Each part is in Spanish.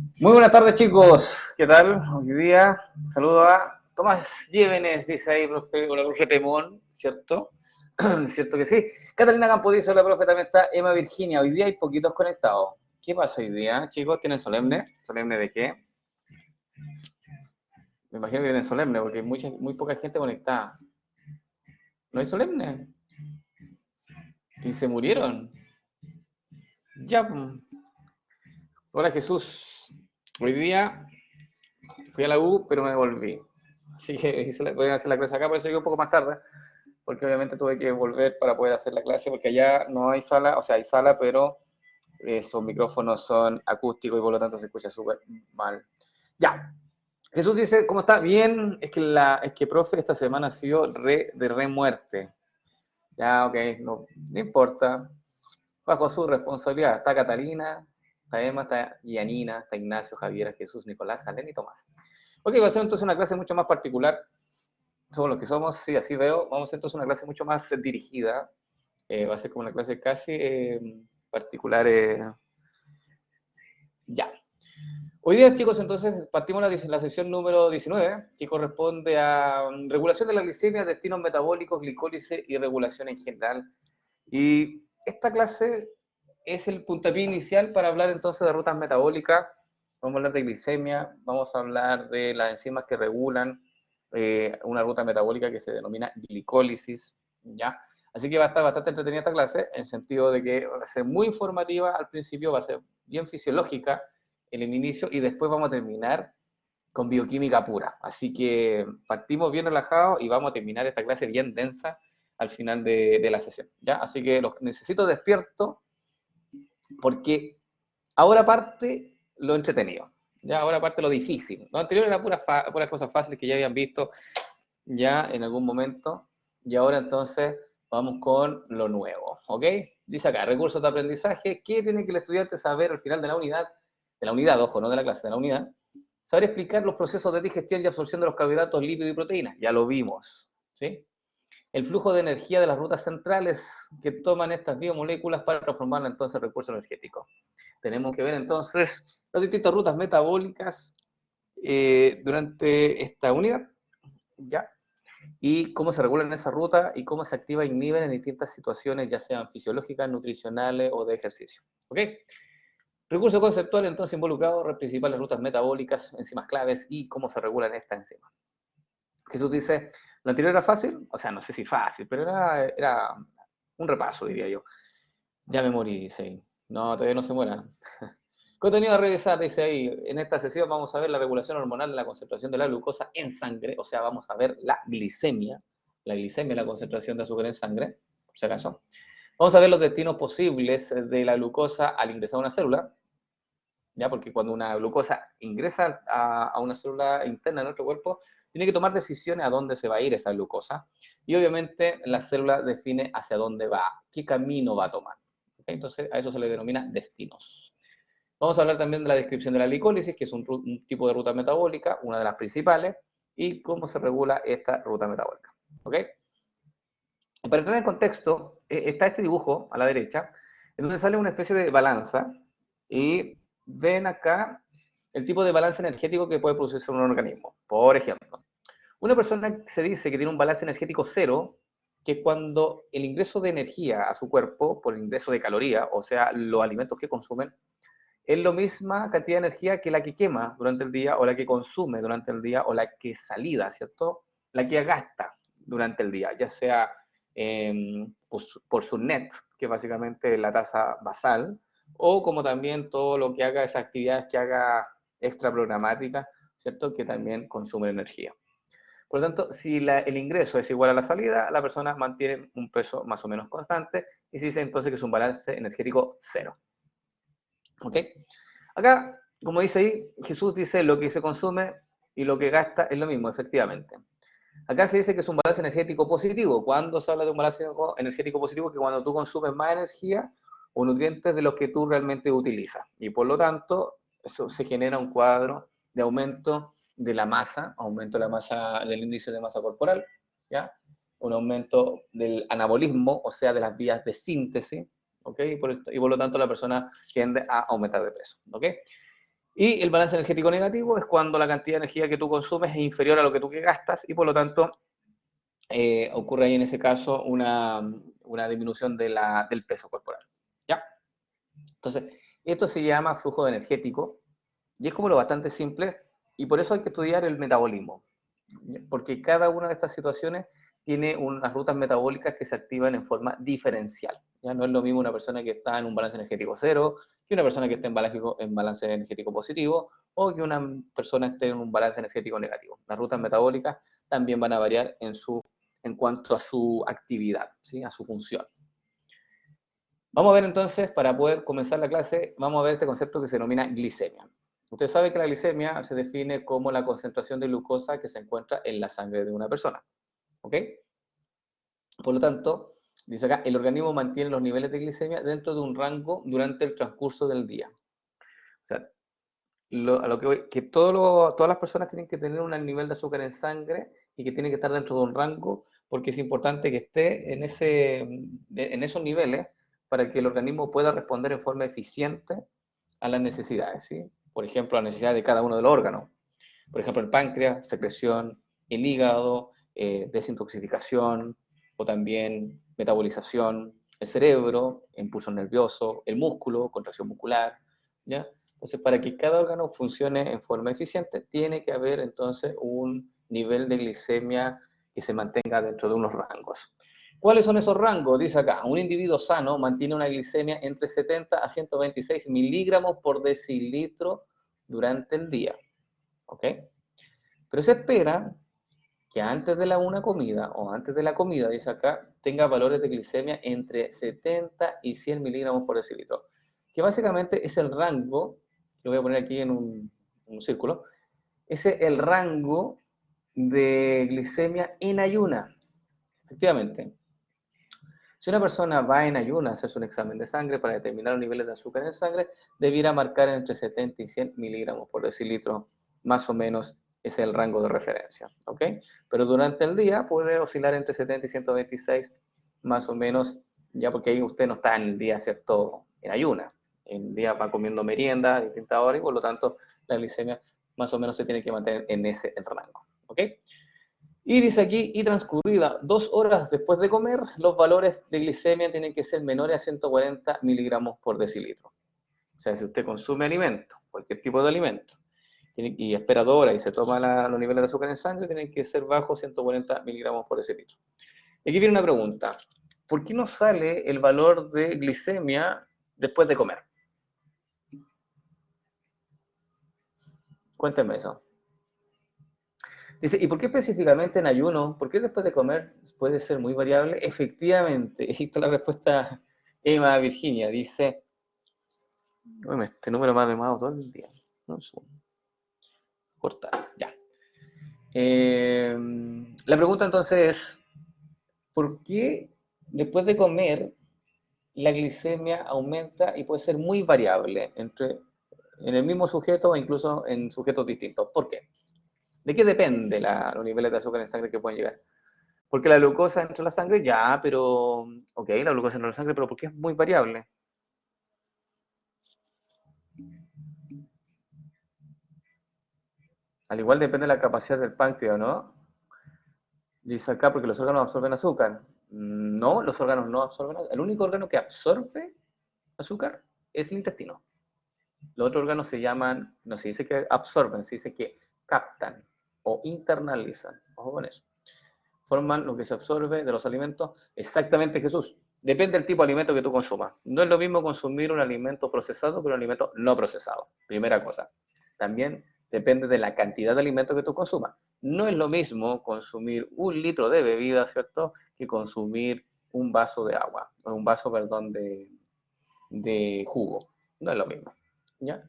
Muy buenas tardes, chicos. ¿Qué tal? Hoy día saludo a Tomás Llévenes, dice ahí, profe, o la profe Temón, ¿cierto? ¿Cierto que sí? Catalina Campo dice, la profe también está, Emma Virginia. Hoy día hay poquitos conectados. ¿Qué pasa hoy día, chicos? ¿Tienen solemne? ¿Solemne de qué? Me imagino que tienen solemne, porque hay muy poca gente conectada. ¿No hay solemne? Y se murieron. Ya, pues. Hola, Jesús. Hoy día fui a la U, pero me volví. Así que voy a hacer la clase acá, por eso llegué un poco más tarde. Porque obviamente tuve que volver para poder hacer la clase, porque allá no hay sala, o sea, hay sala, pero esos micrófonos son acústicos y por lo tanto se escucha súper mal. Ya, Jesús dice, ¿cómo está? Bien, es que profe, esta semana ha sido de re muerte. Ya, ok, no importa, bajo su responsabilidad. Está Catalina, está Emma, está Yanina, está Ignacio, Javier, Jesús, Nicolás, Alén y Tomás. Ok, va a ser entonces una clase mucho más particular. Somos los que somos, sí, así veo. Vamos a hacer entonces una clase mucho más dirigida. Va a ser como una clase casi particular. Ya. Hoy día, chicos, entonces partimos la sesión número 19, que corresponde a regulación de la glicemia, destinos metabólicos, glicólisis y regulación en general. Y esta clase es el puntapié inicial para hablar entonces de rutas metabólicas. Vamos a hablar de glicemia, vamos a hablar de las enzimas que regulan una ruta metabólica que se denomina glicólisis, ¿ya? Así que va a estar bastante entretenida esta clase, en el sentido de que va a ser muy informativa al principio, va a ser bien fisiológica en el inicio y después vamos a terminar con bioquímica pura. Así que partimos bien relajados y vamos a terminar esta clase bien densa al final de la sesión, ¿ya? Así que los necesito despierto porque ahora parte lo entretenido, ya ahora parte lo difícil. Lo anterior era puras cosas fáciles que ya habían visto ya en algún momento y ahora entonces vamos con lo nuevo, ¿ok? Dice acá, recursos de aprendizaje, ¿qué tiene que el estudiante saber al final de la unidad, ojo, no de la clase, de la unidad? Saber explicar los procesos de digestión y absorción de los carbohidratos, lípidos y proteínas, ya lo vimos, ¿sí? El flujo de energía de las rutas centrales que toman estas biomoléculas para transformarla entonces en recurso energético. Tenemos que ver entonces las distintas rutas metabólicas durante esta unidad, ¿ya? Y cómo se regulan esa ruta y cómo se activa e inhiben en distintas situaciones, ya sean fisiológicas, nutricionales o de ejercicio. ¿Ok? Recurso conceptual entonces involucrado, principales rutas metabólicas, enzimas claves y cómo se regulan estas enzimas. Jesús dice, lo anterior era fácil, o sea, no sé si fácil, pero era un repaso, diría yo. Ya me morí, dice ahí. No, todavía no se muera. Contenido a revisar, dice ahí. En esta sesión vamos a ver la regulación hormonal de la concentración de la glucosa en sangre, o sea, vamos a ver la glicemia, la concentración de azúcar en sangre, por si acaso. Vamos a ver los destinos posibles de la glucosa al ingresar a una célula, ¿ya? Porque cuando una glucosa ingresa a una célula interna de nuestro cuerpo, tiene que tomar decisiones a dónde se va a ir esa glucosa. Y obviamente la célula define hacia dónde va, qué camino va a tomar. ¿Okay? Entonces a eso se le denomina destinos. Vamos a hablar también de la descripción de la glicólisis, que es un tipo de ruta metabólica, una de las principales, y cómo se regula esta ruta metabólica. ¿Ok? Para entrar en contexto, está este dibujo a la derecha, en donde sale una especie de balanza, y ven acá el tipo de balance energético que puede producirse en un organismo. Por ejemplo, una persona se dice que tiene un balance energético cero, que es cuando el ingreso de energía a su cuerpo por el ingreso de calorías, o sea, los alimentos que consumen, es la misma cantidad de energía que la que quema durante el día, o la que consume durante el día, o la que salida, ¿cierto? La que gasta durante el día, ya sea por su net, que es básicamente la tasa basal, o como también todo lo que haga, esas actividades que haga extra programáticas, ¿cierto? Que también consumen energía. Por lo tanto, si el ingreso es igual a la salida, la persona mantiene un peso más o menos constante y se dice entonces que es un balance energético cero. ¿Ok? Acá, como dice ahí, Jesús dice lo que se consume y lo que gasta es lo mismo, efectivamente. Acá se dice que es un balance energético positivo. ¿Cuándo se habla de un balance energético positivo? Que cuando tú consumes más energía o nutrientes de los que tú realmente utilizas. Y por lo tanto, eso se genera un cuadro de aumento de la masa, aumento de la masa del índice de masa corporal, ¿ya? Un aumento del anabolismo, o sea, de las vías de síntesis, ¿ok? Y por lo tanto la persona tiende a aumentar de peso, ¿ok? Y el balance energético negativo es cuando la cantidad de energía que tú consumes es inferior a lo que tú gastas y por lo tanto ocurre ahí en ese caso una disminución del peso corporal. ¿Ya? Entonces, esto se llama flujo energético y es como lo bastante simple y por eso hay que estudiar el metabolismo, porque cada una de estas situaciones tiene unas rutas metabólicas que se activan en forma diferencial. Ya no es lo mismo una persona que está en un balance energético cero que una persona que esté en balance energético positivo o que una persona esté en un balance energético negativo. Las rutas metabólicas también van a variar en cuanto a su actividad, ¿sí? A su función. Vamos a ver entonces, para poder comenzar la clase, vamos a ver este concepto que se denomina glicemia. Usted sabe que la glicemia se define como la concentración de glucosa que se encuentra en la sangre de una persona. ¿Ok? Por lo tanto, dice acá, el organismo mantiene los niveles de glicemia dentro de un rango durante el transcurso del día. O sea, a lo que voy, que todas las personas tienen que tener un nivel de azúcar en sangre y que tiene que estar dentro de un rango, porque es importante que esté en esos niveles para que el organismo pueda responder en forma eficiente a las necesidades, ¿sí? Por ejemplo, a las necesidades de cada uno de los órganos. Por ejemplo, el páncreas, secreción, el hígado, desintoxicación o también metabolización, el cerebro, impulso nervioso, el músculo, contracción muscular, ¿ya? Entonces, para que cada órgano funcione en forma eficiente, tiene que haber entonces un nivel de glicemia que se mantenga dentro de unos rangos. ¿Cuáles son esos rangos? Dice acá, un individuo sano mantiene una glicemia entre 70 a 126 miligramos por decilitro durante el día. ¿Ok? Pero se espera que antes de una comida o antes de la comida, dice acá, tenga valores de glicemia entre 70 y 100 miligramos por decilitro, que básicamente es el rango, lo voy a poner aquí en un círculo, es el rango de glicemia en ayuna. Efectivamente, si una persona va en ayuna a hacerse un examen de sangre para determinar los niveles de azúcar en sangre, debiera marcar entre 70 y 100 miligramos por decilitro, más o menos es el rango de referencia, ¿ok? Pero durante el día puede oscilar entre 70 y 126, más o menos, ya porque ahí usted no está en el día, ¿cierto?, en ayuna. En el día va comiendo merienda a distintas horas y por lo tanto la glicemia más o menos se tiene que mantener en ese rango, ¿ok? Y dice aquí, y transcurrida 2 horas después de comer, los valores de glicemia tienen que ser menores a 140 miligramos por decilitro. O sea, si usted consume alimento, cualquier tipo de alimento, y espera 2 horas y se toma los niveles de azúcar en sangre, tienen que ser bajos 140 miligramos por decilitro. Y aquí viene una pregunta. ¿Por qué no sale el valor de glicemia después de comer? Cuéntenme eso. Dice, ¿y por qué específicamente en ayuno? ¿Por qué después de comer puede ser muy variable? Efectivamente, esta es la respuesta Emma Virginia. Dice, bueno, este número me ha armado todo el día. No, cortar, ya. La pregunta entonces es, ¿por qué después de comer la glicemia aumenta y puede ser muy variable en el mismo sujeto o incluso en sujetos distintos? ¿Por qué? ¿De qué depende los niveles de azúcar en sangre que pueden llegar? Porque la glucosa entra en la sangre, ya, pero, ok, la glucosa entra en la sangre, pero porque es muy variable. Al igual depende de la capacidad del páncreas, ¿no? Dice acá porque los órganos absorben azúcar. No, los órganos no absorben azúcar. El único órgano que absorbe azúcar es el intestino. Los otros órganos se llaman, no se dice que absorben, se dice que captan o internalizan. Ojo con eso. Forman lo que se absorbe de los alimentos. Exactamente, Jesús. Depende del tipo de alimento que tú consumas. No es lo mismo consumir un alimento procesado que un alimento no procesado. Primera cosa. También depende de la cantidad de alimento que tú consumas. No es lo mismo consumir 1 litro de bebida, ¿cierto?, que consumir un vaso de agua, o un vaso, perdón, de jugo. No es lo mismo, ¿ya?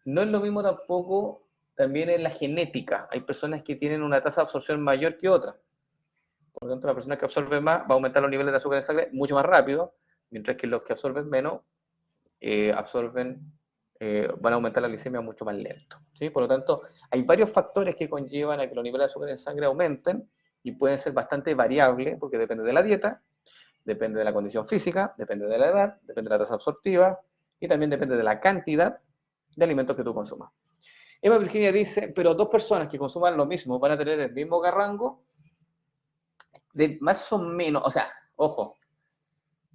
No es lo mismo tampoco también en la genética. Hay personas que tienen una tasa de absorción mayor que otras. Por lo tanto, la persona que absorbe más va a aumentar los niveles de azúcar en sangre mucho más rápido, mientras que los que absorben menos van a aumentar la glicemia mucho más lento, ¿sí? Por lo tanto, hay varios factores que conllevan a que los niveles de azúcar en sangre aumenten y pueden ser bastante variables porque depende de la dieta, depende de la condición física, depende de la edad, depende de la tasa absortiva y también depende de la cantidad de alimentos que tú consumas. Eva Virginia dice, pero dos personas que consuman lo mismo van a tener el mismo rango de más o menos, o sea, ojo,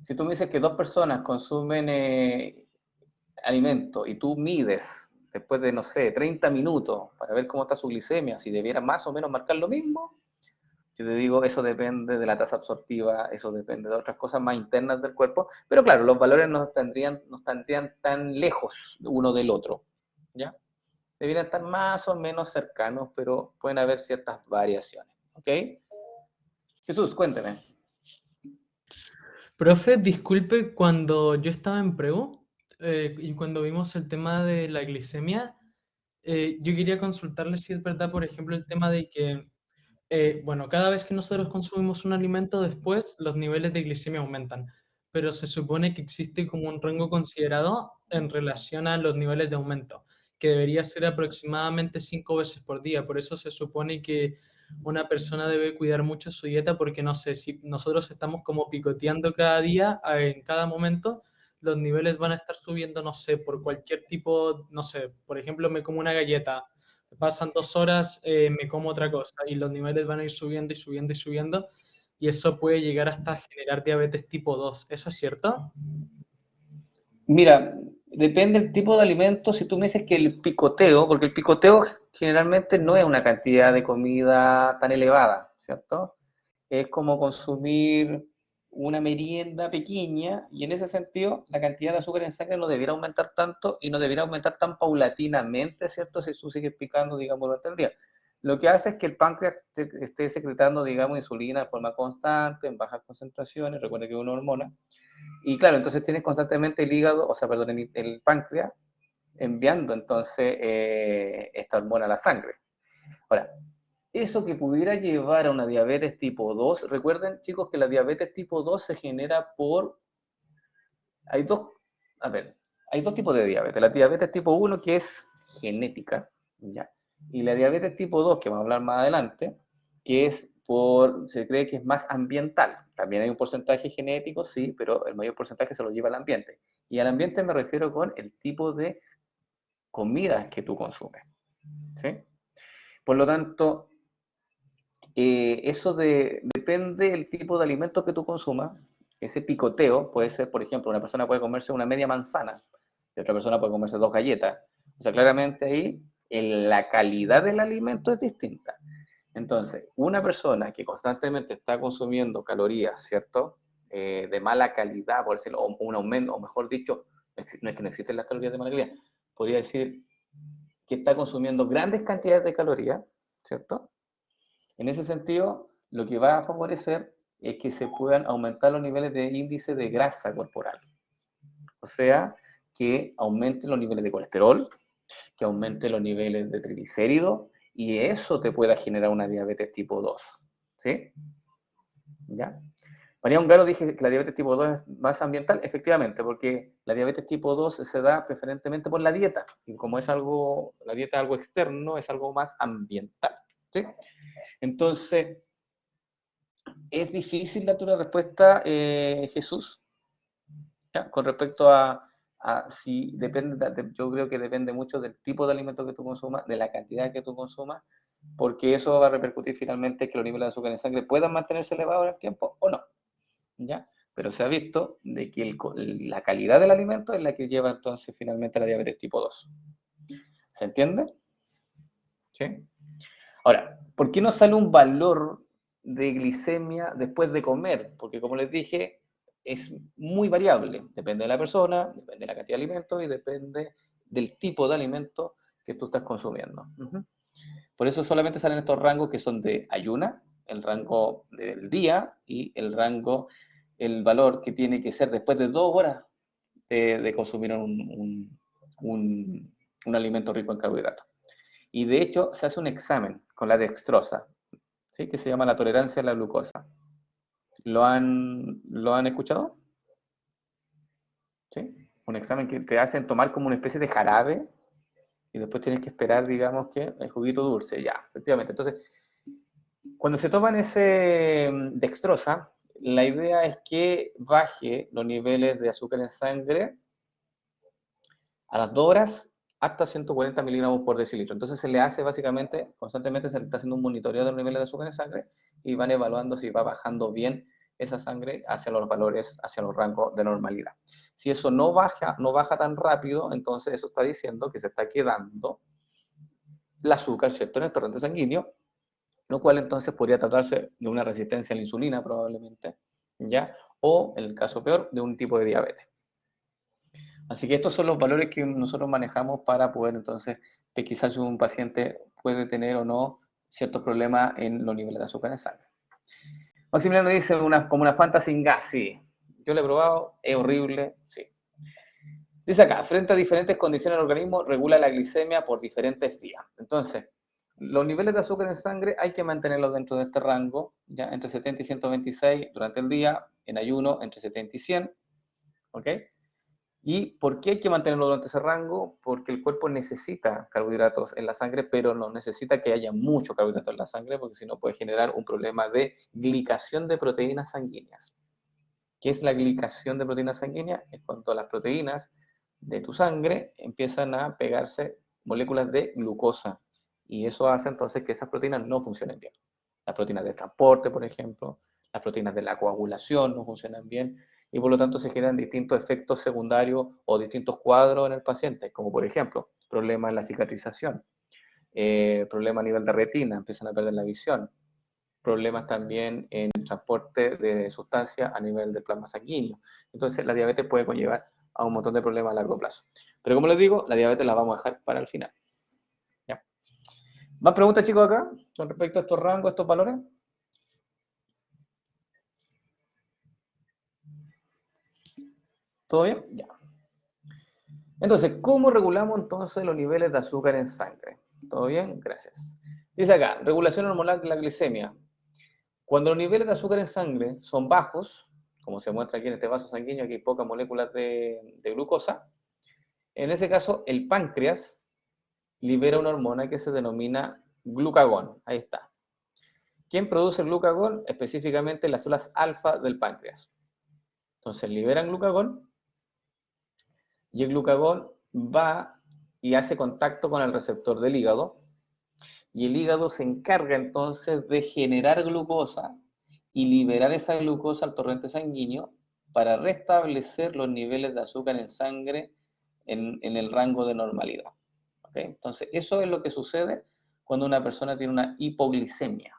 si tú me dices que dos personas consumen alimento y tú mides después de, no sé, 30 minutos para ver cómo está su glicemia, si debiera más o menos marcar lo mismo, yo te digo, eso depende de la tasa absortiva, eso depende de otras cosas más internas del cuerpo, pero claro, los valores no estarían tan lejos uno del otro, ¿ya? Deberían estar más o menos cercanos, pero pueden haber ciertas variaciones, ¿ok? Jesús, cuénteme. Profe, disculpe, cuando yo estaba en Preu y cuando vimos el tema de la glicemia, yo quería consultarle si es verdad, por ejemplo, el tema de que, bueno, cada vez que nosotros consumimos un alimento, después los niveles de glicemia aumentan, pero se supone que existe como un rango considerado en relación a los niveles de aumento, que debería ser aproximadamente 5 veces por día. Por eso se supone que una persona debe cuidar mucho su dieta porque no sé, si nosotros estamos como picoteando cada día, en cada momento, los niveles van a estar subiendo, no sé, por cualquier tipo, no sé, por ejemplo, me como una galleta, pasan 2 horas, me como otra cosa y los niveles van a ir subiendo y subiendo y subiendo y eso puede llegar hasta generar diabetes tipo 2. ¿Eso es cierto? Mira, depende del tipo de alimento. Si tú me dices que el picoteo, porque el picoteo generalmente no es una cantidad de comida tan elevada, ¿cierto? Es como consumir una merienda pequeña y en ese sentido la cantidad de azúcar en sangre no debiera aumentar tanto y no debiera aumentar tan paulatinamente, ¿cierto? Si tú sigues picando, digamos, durante el día. Lo que hace es que el páncreas esté secretando, digamos, insulina de forma constante, en bajas concentraciones, recuerda que es una hormona, y claro, entonces tienes constantemente el hígado, o sea, perdón, el páncreas enviando entonces esta hormona a la sangre. Ahora, eso que pudiera llevar a una diabetes tipo 2, recuerden chicos que la diabetes tipo 2 se genera por, hay dos, a ver, hay dos tipos de diabetes. La diabetes tipo 1 que es genética, ¿ya? Y la diabetes tipo 2, que vamos a hablar más adelante, que es por, se cree que es más ambiental. También hay un porcentaje genético, sí, pero el mayor porcentaje se lo lleva al ambiente. Y al ambiente me refiero con el tipo de comidas que tú consumes, ¿sí? Por lo tanto, depende del tipo de alimento que tú consumas. Ese picoteo puede ser, por ejemplo, una persona puede comerse una media manzana y otra persona puede comerse 2 galletas. O sea, claramente ahí la calidad del alimento es distinta. Entonces, una persona que constantemente está consumiendo calorías, ¿cierto? De mala calidad, por decirlo, o un aumento, o mejor dicho, no es que no existen las calorías de mala calidad, podría decir que está consumiendo grandes cantidades de calorías, ¿cierto? En ese sentido, lo que va a favorecer es que se puedan aumentar los niveles de índice de grasa corporal. O sea, que aumenten los niveles de colesterol, que aumenten los niveles de triglicéridos, y eso te pueda generar una diabetes tipo 2. ¿Sí? ¿Ya? María Ungaro dije que la diabetes tipo 2 es más ambiental, efectivamente, porque la diabetes tipo 2 se da preferentemente por la dieta, y como es algo, la dieta es algo externo, es algo más ambiental. ¿Sí? Entonces, es difícil darte una respuesta, Jesús, ¿ya? Con respecto a si depende, yo creo que depende mucho del tipo de alimento que tú consumas, de la cantidad que tú consumas, porque eso va a repercutir finalmente que los niveles de azúcar en sangre puedan mantenerse elevados en el tiempo o no, ¿ya? Pero se ha visto de que la calidad del alimento es la que lleva entonces finalmente a la diabetes tipo 2. ¿Se entiende? ¿Sí? Ahora, ¿por qué no sale un valor de glicemia después de comer? Porque como les dije, es muy variable. Depende de la persona, depende de la cantidad de alimentos y depende del tipo de alimento que tú estás consumiendo. Por eso solamente salen estos rangos que son de ayuna, el rango del día y el valor que tiene que ser después de 2 horas de consumir un alimento rico en carbohidratos. Y de hecho se hace un examen con la dextrosa, ¿sí? Que se llama la tolerancia a la glucosa. ¿Lo han escuchado? ¿Sí? Un examen que te hacen tomar como una especie de jarabe y después tienes que esperar, digamos, que el juguito dulce, ya, efectivamente. Entonces, cuando se toman ese dextrosa, la idea es que baje los niveles de azúcar en sangre a las 2 horas hasta 140 miligramos por decilitro. Entonces se le hace básicamente, constantemente se le está haciendo un monitoreo de los niveles de azúcar en sangre y van evaluando si va bajando bien esa sangre hacia los valores, hacia los rangos de normalidad. Si eso no baja tan rápido, entonces eso está diciendo que se está quedando el azúcar, ¿cierto?, en el torrente sanguíneo, lo cual entonces podría tratarse de una resistencia a la insulina probablemente, ¿ya? O, en el caso peor, de un tipo de diabetes. Así que estos son los valores que nosotros manejamos para poder entonces pesquisar si un paciente puede tener o no ciertos problemas en los niveles de azúcar en sangre. Maximiliano dice como una Fanta sin gas, sí. Yo lo he probado, es horrible, sí. Dice acá, frente a diferentes condiciones del organismo, regula la glicemia por diferentes vías. Entonces, los niveles de azúcar en sangre hay que mantenerlos dentro de este rango, ya entre 70 y 126 durante el día, en ayuno entre 70 y 100, ¿ok? ¿Y por qué hay que mantenerlo durante ese rango? Porque el cuerpo necesita carbohidratos en la sangre, pero no necesita que haya mucho carbohidrato en la sangre, porque si no puede generar un problema de glicación de proteínas sanguíneas. ¿Qué es la glicación de proteínas sanguíneas? Es cuando las proteínas de tu sangre empiezan a pegarse moléculas de glucosa, y eso hace entonces que esas proteínas no funcionen bien. Las proteínas de transporte, por ejemplo, las proteínas de la coagulación no funcionan bien, y por lo tanto se generan distintos efectos secundarios o distintos cuadros en el paciente, como por ejemplo, problemas en la cicatrización, problemas a nivel de retina, empiezan a perder la visión, problemas también en el transporte de sustancias a nivel del plasma sanguíneo. Entonces, la diabetes puede conllevar a un montón de problemas a largo plazo. Pero como les digo, la diabetes la vamos a dejar para el final. ¿Ya? ¿Más preguntas, chicos, acá con respecto a estos rangos, estos valores? ¿Todo bien? Ya. Entonces, ¿cómo regulamos entonces los niveles de azúcar en sangre? ¿Todo bien? Gracias. Dice acá, regulación hormonal de la glicemia. Cuando los niveles de azúcar en sangre son bajos, como se muestra aquí en este vaso sanguíneo, aquí hay pocas moléculas de glucosa, en ese caso el páncreas libera una hormona que se denomina glucagón. Ahí está. ¿Quién produce el glucagón? Específicamente las células alfa del páncreas. Entonces liberan glucagón y el glucagón va y hace contacto con el receptor del hígado, y el hígado se encarga entonces de generar glucosa y liberar esa glucosa al torrente sanguíneo para restablecer los niveles de azúcar en sangre en el rango de normalidad. ¿Okay? Entonces, eso es lo que sucede cuando una persona tiene una hipoglicemia.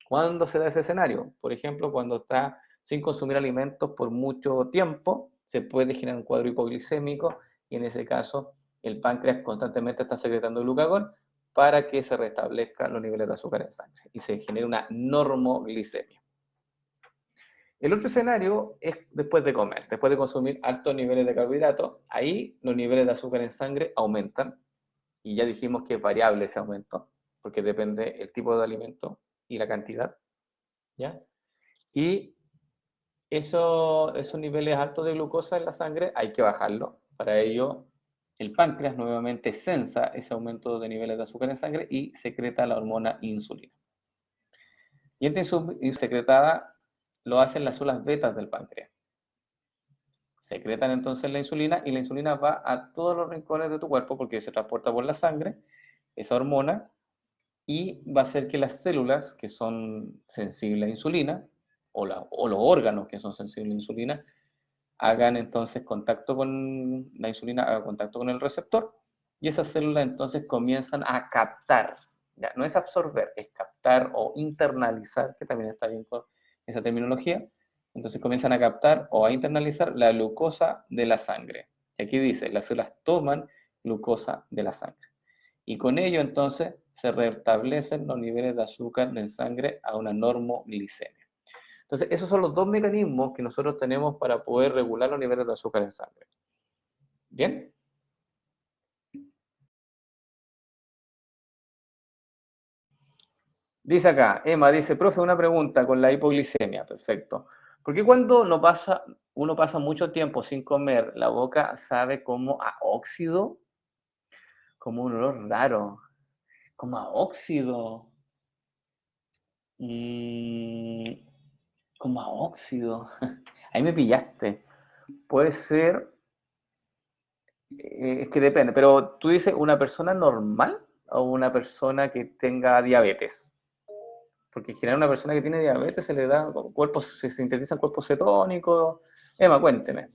¿Cuándo se da ese escenario? Por ejemplo, cuando está sin consumir alimentos por mucho tiempo, se puede generar un cuadro hipoglicémico, y en ese caso el páncreas constantemente está secretando glucagón para que se restablezcan los niveles de azúcar en sangre y se genere una normoglicemia. El otro escenario es después de comer, después de consumir altos niveles de carbohidratos. Ahí los niveles de azúcar en sangre aumentan, y ya dijimos que es variable ese aumento, porque depende el tipo de alimento y la cantidad, ¿ya? Y esos niveles altos de glucosa en la sangre hay que bajarlo. Para ello, el páncreas nuevamente sensa ese aumento de niveles de azúcar en sangre y secreta la hormona insulina. Y esta secretada lo hacen las células betas del páncreas. Secretan entonces la insulina, y la insulina va a todos los rincones de tu cuerpo porque se transporta por la sangre, esa hormona, y va a hacer que las células que son sensibles a la insulina, o los órganos que son sensibles a la insulina, hagan entonces contacto con la insulina, haga contacto con el receptor, y esas células entonces comienzan a captar, ¿ya? No es absorber, es captar o internalizar, que también está bien con esa terminología. Entonces comienzan a captar o a internalizar la glucosa de la sangre. Y aquí dice, las células toman glucosa de la sangre. Y con ello entonces se restablecen los niveles de azúcar en sangre a una normoglicemia. Entonces, esos son los dos mecanismos que nosotros tenemos para poder regular los niveles de azúcar en sangre. ¿Bien? Dice acá, Emma dice, profe, una pregunta con la hipoglicemia. Perfecto. ¿Por qué cuando uno pasa mucho tiempo sin comer, la boca sabe como a óxido? Como un olor raro. Como a óxido. Mm, como a óxido. Ahí me pillaste. Puede ser Es que depende, pero tú dices una persona normal o una persona que tenga diabetes. Porque en general una persona que tiene diabetes se le da cuerpos, se sintetizan cuerpos cetónicos. Emma, cuénteme.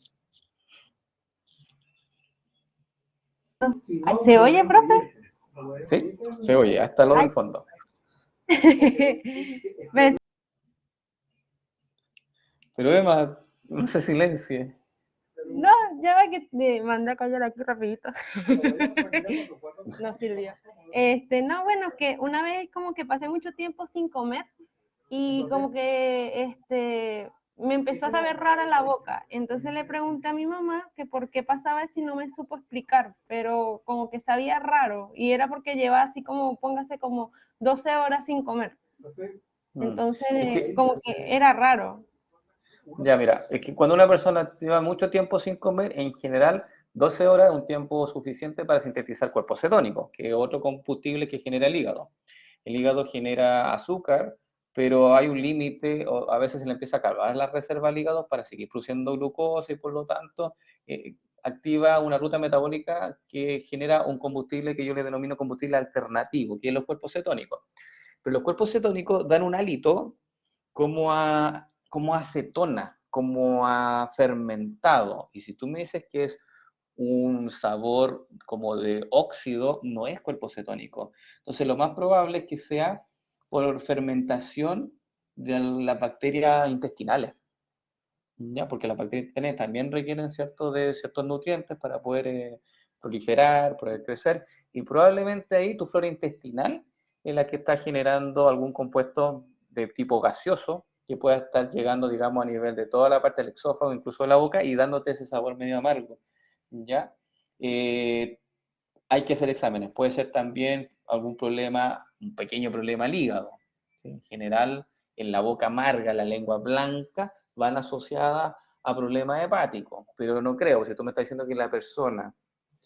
¿Se oye, profe? ¿Sí? Se oye, hasta lo Ay. del fondo. Ven, Pero Emma, no se silencie. no, ya va que te mandé a callar aquí rapidito. No sirvió. No, bueno, que una vez como que pasé mucho tiempo sin comer y como que me empezó a saber rara la boca. Entonces le pregunté a mi mamá que por qué pasaba eso y no me supo explicar, pero como que sabía raro y era porque llevaba así como, póngase como 12 horas sin comer. Mm. Entonces Es que, como que era raro. ya mira, es que cuando una persona lleva mucho tiempo sin comer, en general 12 horas es un tiempo suficiente para sintetizar cuerpos cetónicos, que es otro combustible que genera el hígado. El hígado genera azúcar, pero hay un límite, o a veces se le empieza a acabar la reserva al hígado para seguir produciendo glucosa y por lo tanto activa una ruta metabólica que genera un combustible que yo le denomino combustible alternativo, que es los cuerpos cetónicos. Pero los cuerpos cetónicos dan un hálito como a acetona, como a fermentado. Y si tú me dices que es un sabor como de óxido, no es cuerpo cetónico. Entonces lo más probable es que sea por fermentación de las bacterias intestinales. ¿Ya? Porque las bacterias intestinales también requieren de ciertos nutrientes para poder proliferar, poder crecer, y probablemente ahí tu flora intestinal es la que está generando algún compuesto de tipo gaseoso que pueda estar llegando, digamos, a nivel de toda la parte del exófago, incluso de la boca, y dándote ese sabor medio amargo, ¿ya? Eh, Hay que hacer exámenes. Puede ser también algún problema, un pequeño problema al hígado. ¿Sí? En general, en la boca amarga, la lengua blanca, van asociadas a problemas hepáticos. Pero no creo, si tú me estás diciendo que la persona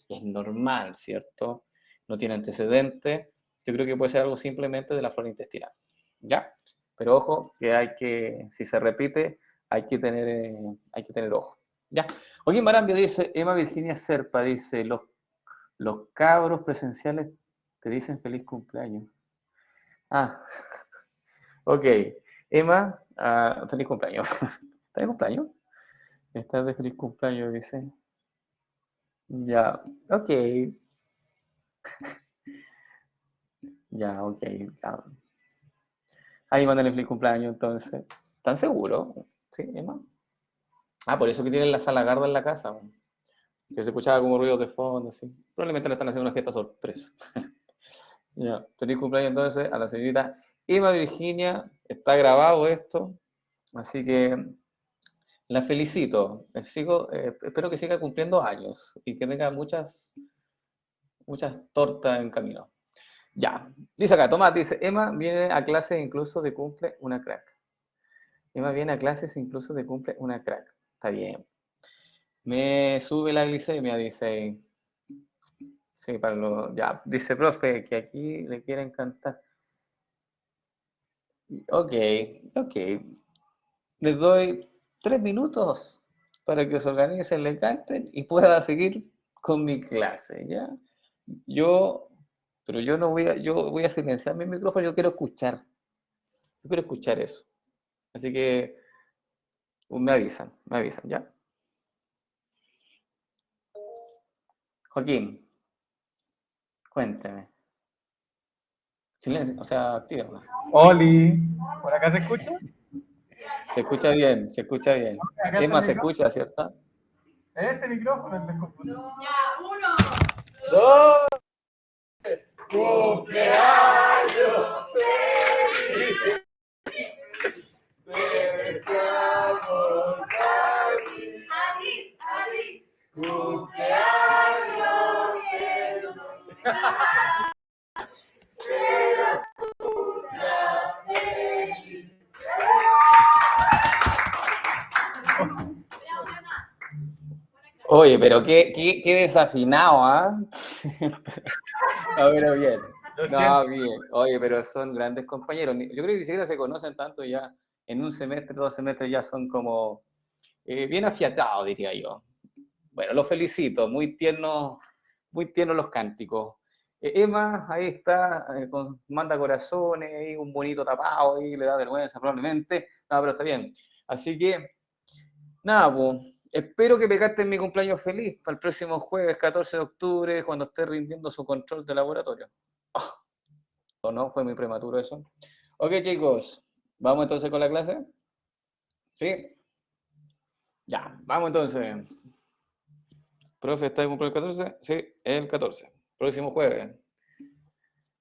es normal, ¿cierto? No tiene antecedentes, yo creo que puede ser algo simplemente de la flora intestinal. ¿Ya? Pero ojo, si se repite, hay que tener ojo. ¿Ya? Joaquín Marambio dice, Emma Virginia Serpa dice, los cabros presenciales te dicen feliz cumpleaños. Ah, ok. Emma, feliz cumpleaños. ¿Estás de cumpleaños? Estás de feliz cumpleaños, dice. Ya, ok. Ya, ok. Ya. Ahí mándale feliz cumpleaños, entonces. ¿Están seguros? ¿Sí, Emma? Ah, por eso que tienen la sala garda en la casa. Que se escuchaba como ruidos de fondo, así. Probablemente le están haciendo una fiesta sorpresa. Ya, feliz cumpleaños entonces a la señorita Emma Virginia. Está grabado esto. Así que la felicito. Espero que siga cumpliendo años y que tenga muchas, muchas tortas en camino. Ya. Dice acá, Tomás dice, Emma viene a clases incluso de cumple una crack. Emma viene a clases incluso de cumple una crack. Está bien. Me sube la glicemia, dice. Sí, ya. Dice, profe, que aquí le quieren cantar. Ok, ok. Les doy 3 minutos para que se organicen, le canten y pueda seguir con mi clase, ¿ya? Yo, pero yo voy a silenciar mi micrófono, yo quiero escuchar eso. Así que me avisan, ¿ya? Joaquín, cuénteme. Silencio, o sea, activa. Oli, ¿por acá se escucha? Se escucha bien, se escucha bien. Acá Es está el más, se micrófono. escucha, ¿cierto? Este micrófono, el del computador. Dos. Cumpleaños feliz. Te deseamos a ti. Cumpleaños feliz. Oye, pero qué desafinado, ¿ah? No, pero bien. Lo siento. No, bien. Oye, pero son grandes compañeros. Yo creo que ni siquiera se conocen tanto ya. En un semestre, 2 semestres ya son como bien afiatados, diría yo. Bueno, los felicito, muy tiernos los cánticos. Emma, ahí está, manda corazones, ahí un bonito tapado, ahí le da vergüenza probablemente. No, pero está bien. Así que, nada, pues, espero que pegaste en mi cumpleaños feliz para el próximo jueves, 14 de octubre, cuando esté rindiendo su control de laboratorio. Oh, ¿o no? Fue muy prematuro eso. Ok, chicos, ¿vamos entonces con la clase? ¿Sí? Ya, vamos entonces. Profe, ¿está de cumpleaños el 14? Sí, el 14. Próximo jueves.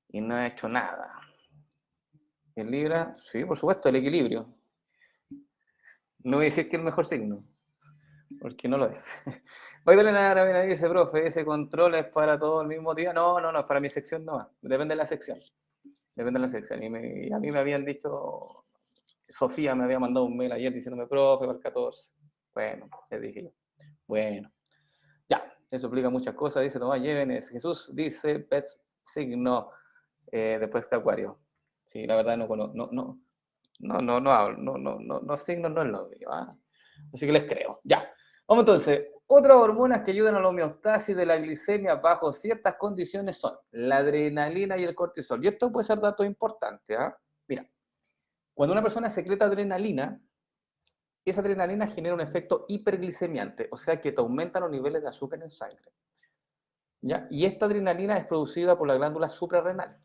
Y no ha hecho nada. ¿El Libra? Sí, por supuesto, el equilibrio. No voy a decir que es el mejor signo, porque no lo es. Magdalena Aravena dice, profe, ¿ese control es para todo el mismo día? No, no, no, es para mi sección nomás. Depende de la sección. Depende de la sección. Y a mí me habían dicho, Sofía me había mandado un mail ayer diciéndome, profe, para el 14. Bueno, les dije yo. Bueno, ya, eso explica muchas cosas. Dice Tomás Llévenes, Jesús dice, pez signo, después de Acuario. Sí, la verdad no conozco, no, signos no es lo mío, ¿ah? Así que les creo. Ya. Vamos entonces. Otras hormonas que ayudan a la homeostasis de la glicemia bajo ciertas condiciones son la adrenalina y el cortisol. Y esto puede ser dato importante, ¿ah? Mira, cuando una persona secreta adrenalina, esa adrenalina genera un efecto hiperglicemiante, o sea que te aumentan los niveles de azúcar en sangre. ¿Ya? Y esta adrenalina es producida por la glándula suprarrenal.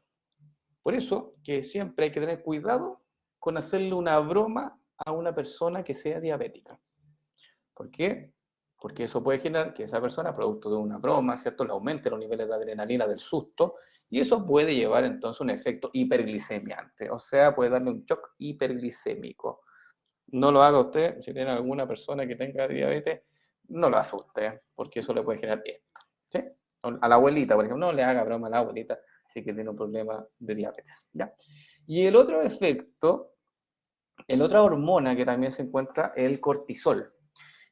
Por eso que siempre hay que tener cuidado con hacerle una broma a una persona que sea diabética. ¿Por qué? Porque eso puede generar que esa persona, producto de una broma, ¿cierto?, le aumente los niveles de adrenalina del susto, y eso puede llevar entonces un efecto hiperglicemiante, o sea, puede darle un shock hiperglicémico. No lo haga usted, si tiene alguna persona que tenga diabetes, no lo asuste, porque eso le puede generar esto, ¿sí? A la abuelita, por ejemplo, no le haga broma a la abuelita si que tiene un problema de diabetes, ¿ya? Y el otro efecto, el otra hormona que también se encuentra es el cortisol.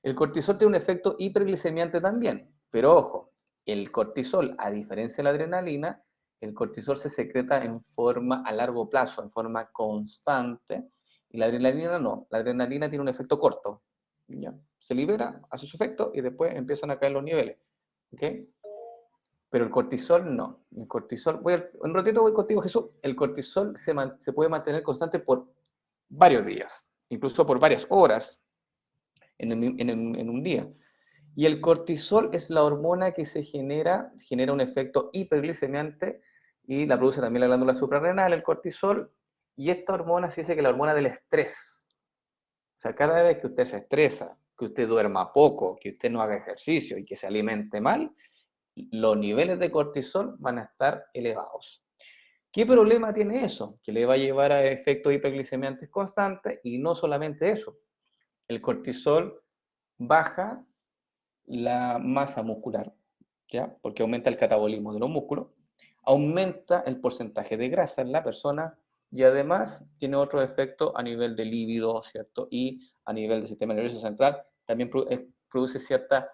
El cortisol tiene un efecto hiperglicemiante también, pero ojo, el cortisol, a diferencia de la adrenalina, el cortisol se secreta en forma a largo plazo, en forma constante, y la adrenalina no. La adrenalina tiene un efecto corto, ¿ya? Se libera, hace su efecto y después empiezan a caer los niveles, ¿ok? Pero el cortisol no. El cortisol, un ratito voy contigo, Jesús. El cortisol se puede mantener constante por varios días, incluso por varias horas en un día. Y el cortisol es la hormona que genera un efecto hiperglicemiante y la produce también la glándula suprarrenal, el cortisol, y esta hormona se dice que es la hormona del estrés. O sea, cada vez que usted se estresa, que usted duerma poco, que usted no haga ejercicio y que se alimente mal, los niveles de cortisol van a estar elevados. ¿Qué problema tiene eso? Que le va a llevar a efectos hiperglicemiantes constantes, y no solamente eso. El cortisol baja la masa muscular, ¿ya? Porque aumenta el catabolismo de los músculos, aumenta el porcentaje de grasa en la persona y además tiene otro efecto a nivel de líbido, ¿cierto? Y a nivel del sistema nervioso central también produce cierta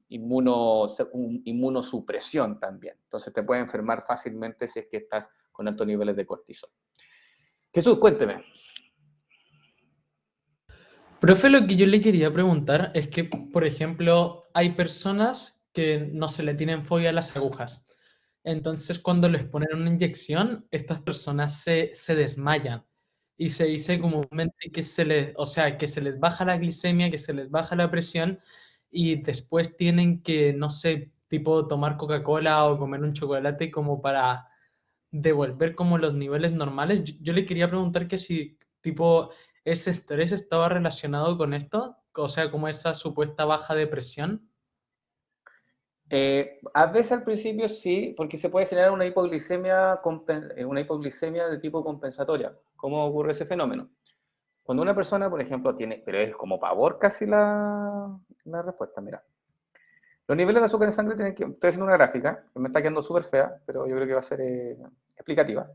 inmunosupresión también. Entonces te puede enfermar fácilmente si es que estás con altos niveles de cortisol. Jesús, cuénteme. Profe, lo que yo le quería preguntar es que, por ejemplo, hay personas que no se le tienen fobia a las agujas. Entonces, cuando les ponen una inyección, estas personas se desmayan. Y se dice comúnmente que o sea, que se les baja la glicemia, que se les baja la presión, y después tienen que, no sé, tipo tomar Coca-Cola o comer un chocolate como para devolver como los niveles normales. Yo le quería preguntar que si tipo ese estrés estaba relacionado con esto, o sea, como esa supuesta baja de presión. A veces al principio sí, porque se puede generar una hipoglicemia de tipo compensatoria. ¿Cómo ocurre ese fenómeno? Cuando una persona, por ejemplo, tiene, pero es como pavor casi la respuesta, mira. Los niveles de azúcar en sangre tienen que, estoy haciendo una gráfica, que me está quedando súper fea, pero yo creo que va a ser explicativa.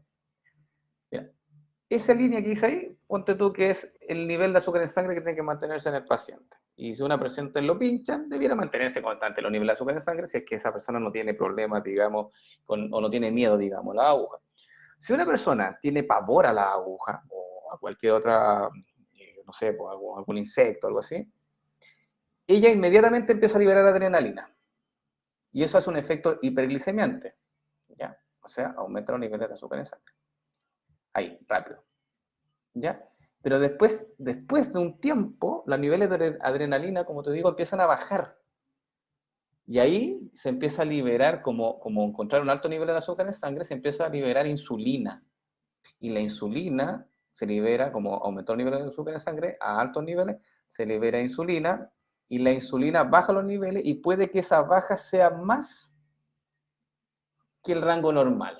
Mira, esa línea que dice ahí, ponte tú que es el nivel de azúcar en sangre que tiene que mantenerse en el paciente. Y si una paciente lo pinchan, debiera mantenerse constante los niveles de azúcar en sangre si es que esa persona no tiene problemas, digamos, o no tiene miedo, digamos, a la aguja. Si una persona tiene pavor a la aguja o a cualquier otra, no sé, pues, algún insecto o algo así, ella inmediatamente empieza a liberar adrenalina. Y eso hace un efecto hiperglicemiante, ¿ya? O sea, aumenta los niveles de azúcar en sangre. Ahí, rápido, ¿ya? Pero después de un tiempo, los niveles de adrenalina, como te digo, empiezan a bajar. Y ahí se empieza a liberar, como encontrar un alto nivel de azúcar en sangre, se empieza a liberar insulina. Y la insulina se libera, como aumentó el nivel de azúcar en sangre, a altos niveles, se libera insulina, y la insulina baja los niveles, y puede que esa baja sea más que el rango normal.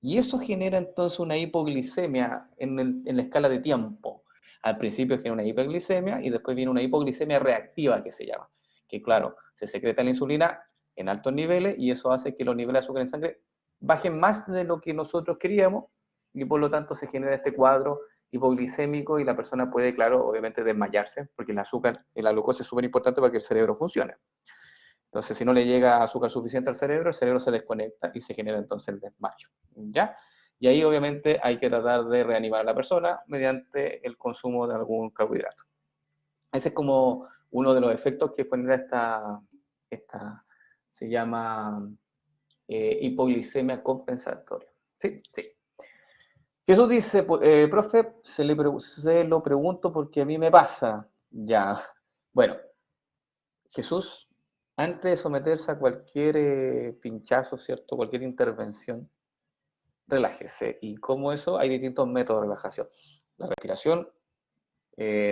Y eso genera entonces una hipoglicemia en la escala de tiempo. Al principio genera una hiperglicemia y después viene una hipoglicemia reactiva, que se llama. Que claro, se secreta la insulina en altos niveles y eso hace que los niveles de azúcar en sangre bajen más de lo que nosotros queríamos y por lo tanto se genera este cuadro hipoglicémico y la persona puede, claro, obviamente desmayarse porque el azúcar, la glucosa es súper importante para que el cerebro funcione. Entonces, si no le llega azúcar suficiente al cerebro, el cerebro se desconecta y se genera entonces el desmayo, ¿ya? Y ahí obviamente hay que tratar de reanimar a la persona mediante el consumo de algún carbohidrato. Ese es como uno de los efectos que genera esta se llama hipoglicemia compensatoria. Sí, sí. Jesús dice, profe, se lo pregunto porque a mí me pasa. Ya, bueno, Jesús, antes de someterse a cualquier pinchazo, ¿cierto? Cualquier intervención, relájese. Y como eso, hay distintos métodos de relajación. La respiración,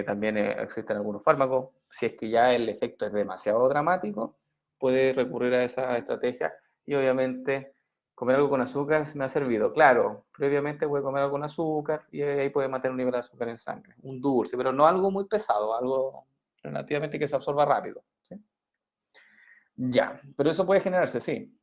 también existen algunos fármacos. Si es que ya el efecto es demasiado dramático, puede recurrir a esa estrategia. Y obviamente, comer algo con azúcar me ha servido. Claro, previamente puede comer algo con azúcar y ahí puede mantener un nivel de azúcar en sangre. Un dulce, pero no algo muy pesado, algo relativamente que se absorba rápido. ¿Sí? Ya, pero eso puede generarse, sí.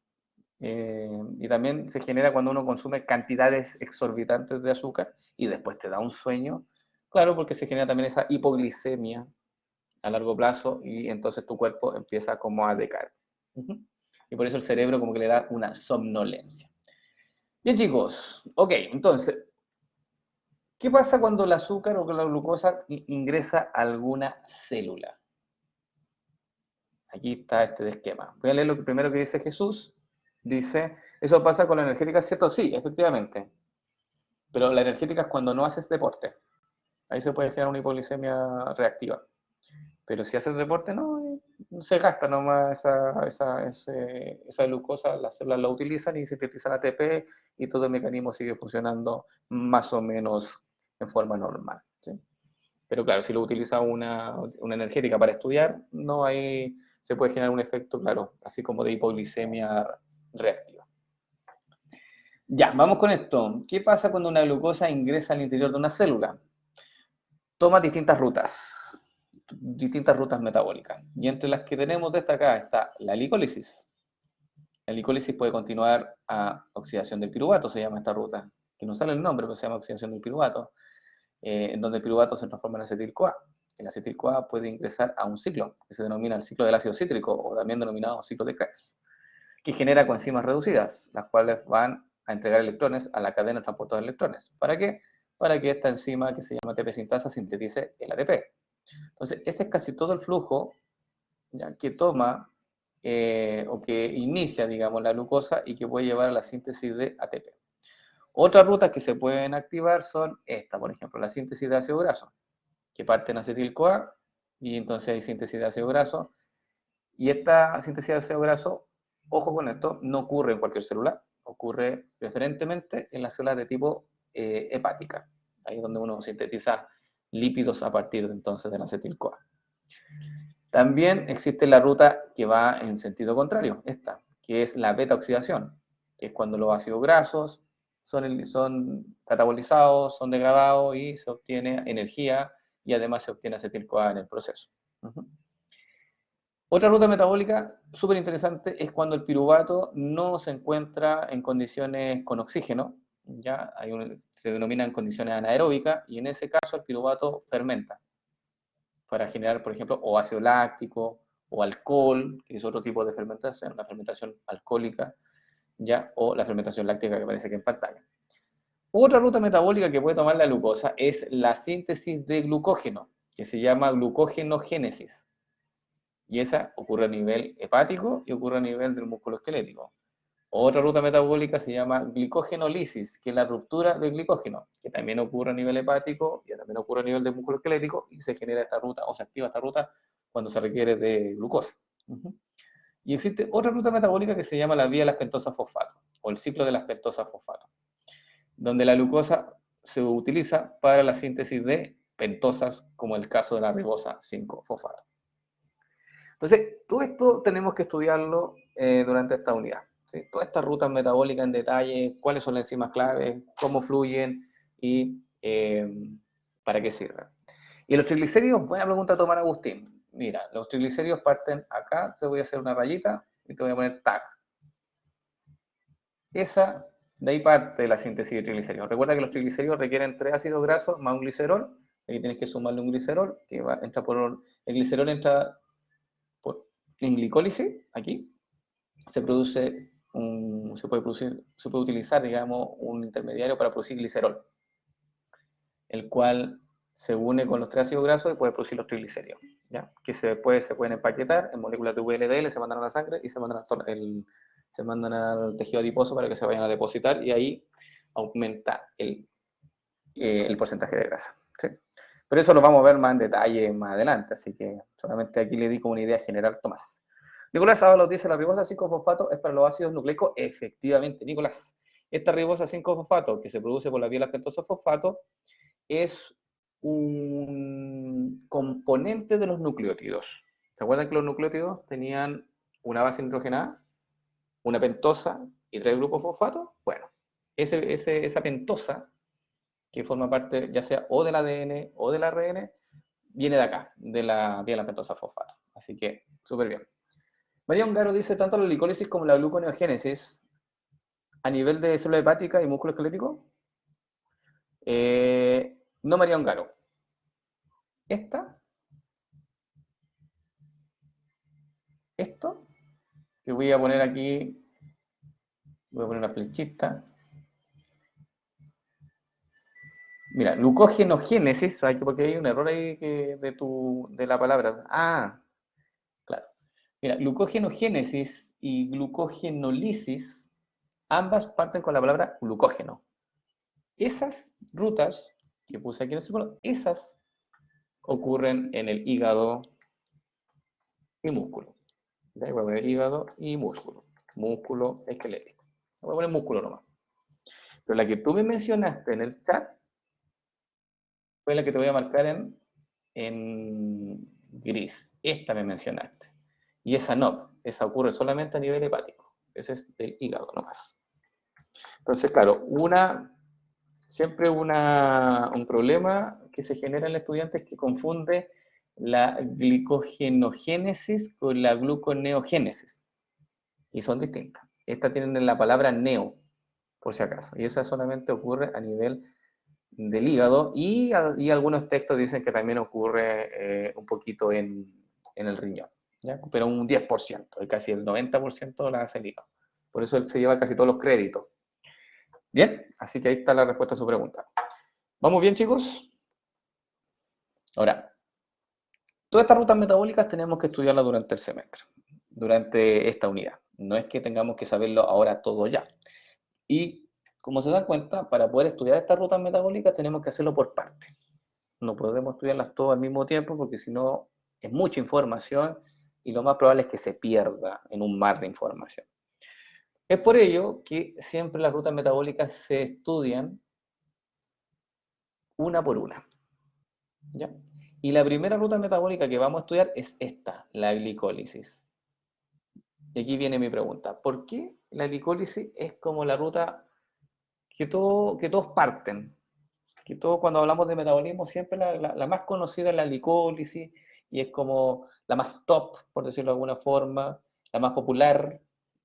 Y también se genera cuando uno consume cantidades exorbitantes de azúcar y después te da un sueño. Claro, porque se genera también esa hipoglicemia a largo plazo y entonces tu cuerpo empieza como a decaer. Y por eso el cerebro como que le da una somnolencia. Bien, chicos. Ok, entonces, ¿qué pasa cuando el azúcar o la glucosa ingresa a alguna célula? Aquí está este esquema. Voy a leer lo primero que dice Jesús. Dice, ¿eso pasa con la energética, cierto? Sí, efectivamente. Pero la energética es cuando no haces deporte. Ahí se puede generar una hipoglicemia reactiva. Pero si haces deporte, no se gasta nomás esa glucosa, las células la utilizan y sintetizan ATP y todo el mecanismo sigue funcionando más o menos en forma normal. ¿Sí? Pero claro, si lo utiliza una energética para estudiar, no hay, se puede generar un efecto, claro, así como de hipoglicemia reactiva. Ya, vamos con esto. ¿Qué pasa cuando una glucosa ingresa al interior de una célula? Toma distintas rutas metabólicas. Y entre las que tenemos destacadas está la glicólisis. La glicólisis puede continuar a oxidación del piruvato, se llama esta ruta, que no sale el nombre, pero se llama oxidación del piruvato, en donde el piruvato se transforma en acetil-CoA. El acetil-CoA puede ingresar a un ciclo, que se denomina el ciclo del ácido cítrico, o también denominado ciclo de Krebs, que genera coenzimas reducidas, las cuales van a entregar electrones a la cadena de transporte de electrones. ¿Para qué? Para que esta enzima que se llama ATP sintasa sintetice el ATP. Entonces, ese es casi todo el flujo ya, que toma o que inicia, digamos, la glucosa y que puede llevar a la síntesis de ATP. Otras rutas que se pueden activar son esta, por ejemplo, la síntesis de ácido graso, que parte en acetil-CoA y entonces hay síntesis de ácido graso. Y esta síntesis de ácido graso, ojo con esto, no ocurre en cualquier célula, ocurre preferentemente en las células de tipo hepática, ahí es donde uno sintetiza lípidos a partir de entonces del acetil-CoA. También existe la ruta que va en sentido contrario, esta, que es la beta-oxidación, que es cuando los ácidos grasos son catabolizados, son degradados y se obtiene energía y además se obtiene acetil-CoA en el proceso. Otra ruta metabólica súper interesante es cuando el piruvato no se encuentra en condiciones con oxígeno, ¿ya? Se denomina en condiciones anaeróbicas y en ese caso el piruvato fermenta para generar, por ejemplo, o ácido láctico o alcohol, que es otro tipo de fermentación, la fermentación alcohólica, ¿ya? O la fermentación láctica que aparece aquí en pantalla. Otra ruta metabólica que puede tomar la glucosa es la síntesis de glucógeno, que se llama glucógenogénesis. Y esa ocurre a nivel hepático y ocurre a nivel del músculo esquelético. Otra ruta metabólica se llama glicógenolisis, que es la ruptura del glicógeno, que también ocurre a nivel hepático y también ocurre a nivel del músculo esquelético y se genera esta ruta o se activa esta ruta cuando se requiere de glucosa. Y existe otra ruta metabólica que se llama la vía de las pentosas fosfato o el ciclo de las pentosas fosfato, donde la glucosa se utiliza para la síntesis de pentosas, como el caso de la ribosa 5-fosfato. Entonces, todo esto tenemos que estudiarlo durante esta unidad. ¿Sí? Todas estas rutas metabólicas en detalle, cuáles son las enzimas claves, cómo fluyen y para qué sirven. Y los triglicéridos, buena pregunta, Tomás Agustín. Mira, los triglicéridos parten acá, te voy a hacer una rayita y te voy a poner tag. De ahí parte la síntesis de triglicéridos. Recuerda que los triglicéridos requieren 3 ácidos grasos más un glicerol. Aquí tienes que sumarle un glicerol, que entra por... El glicerol entra en glicólisis, aquí. Se puede utilizar, digamos, un intermediario para producir glicerol, el cual se une con los 3 ácidos grasos y puede producir los triglicéridos, ¿ya? Que se pueden empaquetar en moléculas de VLDL, se mandan a la sangre y se mandan al tejido adiposo para que se vayan a depositar y ahí aumenta el porcentaje de grasa, ¿sí? Pero eso lo vamos a ver más en detalle más adelante, así que solamente aquí le di como una idea general, Tomás. Nicolás Ábalos dice, la ribosa 5-fosfato es para los ácidos nucleicos. Efectivamente, Nicolás. Esta ribosa 5-fosfato que se produce por la vía de las pentosas fosfato es un componente de los nucleótidos. ¿Se acuerdan que los nucleótidos tenían una base nitrogenada, una pentosa y 3 grupos fosfato? Bueno, esa pentosa, que forma parte ya sea o del ADN o del ARN, viene de acá, de la vía de la pentosa fosfato. Así que, súper bien. María Ongaro dice, tanto la glicólisis como la gluconeogénesis a nivel de célula hepática y músculo esquelético. No, María Ongaro. Esto, que voy a poner aquí, voy a poner una flechita. Mira, glucogenogénesis, porque hay un error ahí de la palabra. Ah, claro. Mira, glucogenogénesis y glucogenólisis, ambas parten con la palabra glucógeno. Esas rutas que puse aquí en el círculo, esas ocurren en el hígado y músculo. ¿Ya? Voy a poner hígado y músculo. Músculo esquelético. Voy a poner músculo nomás. Pero la que tú me mencionaste en el chat fue la que te voy a marcar en gris. Esta me mencionaste. Y esa no. Esa ocurre solamente a nivel hepático. Ese es del hígado nomás. Entonces, claro, siempre un problema que se genera en el estudiante es que confunde la glicogenogénesis con la gluconeogénesis. Y son distintas. Estas tienen la palabra neo, por si acaso. Y esa solamente ocurre a nivel del hígado. Y algunos textos dicen que también ocurre un poquito en el riñón, ¿ya? Pero un 10%, casi el 90% la hace el hígado. Por eso él se lleva casi todos los créditos. Bien, así que ahí está la respuesta a su pregunta. ¿Vamos bien, chicos? Ahora, todas estas rutas metabólicas tenemos que estudiarlas durante el semestre, durante esta unidad. No es que tengamos que saberlo ahora todo ya. Y como se dan cuenta, para poder estudiar estas rutas metabólicas tenemos que hacerlo por partes. No podemos estudiarlas todas al mismo tiempo porque si no es mucha información y lo más probable es que se pierda en un mar de información. Es por ello que siempre las rutas metabólicas se estudian una por una, ¿ya? Y la primera ruta metabólica que vamos a estudiar es esta, la glicólisis. Y aquí viene mi pregunta. ¿Por qué la glicólisis es como la ruta que todos parten? Que todos cuando hablamos de metabolismo siempre la más conocida es la glicólisis y es como la más top, por decirlo de alguna forma, la más popular.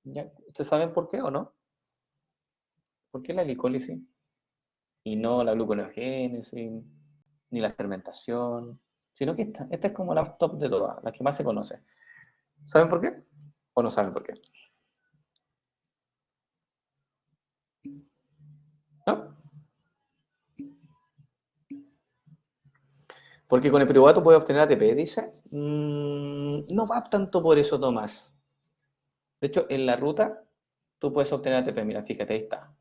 ¿Ya? ¿Ustedes saben por qué o no? ¿Por qué la glicólisis? Y no la gluconeogénesis, ni la fermentación, sino que esta es como la más top de todas, la que más se conoce. ¿Saben por qué? ¿O no saben por qué? ¿No? Porque con el piruvato puede obtener ATP, dice. No va tanto por eso, Tomás. De hecho, en la ruta tú puedes obtener ATP. Mira, fíjate, ahí está.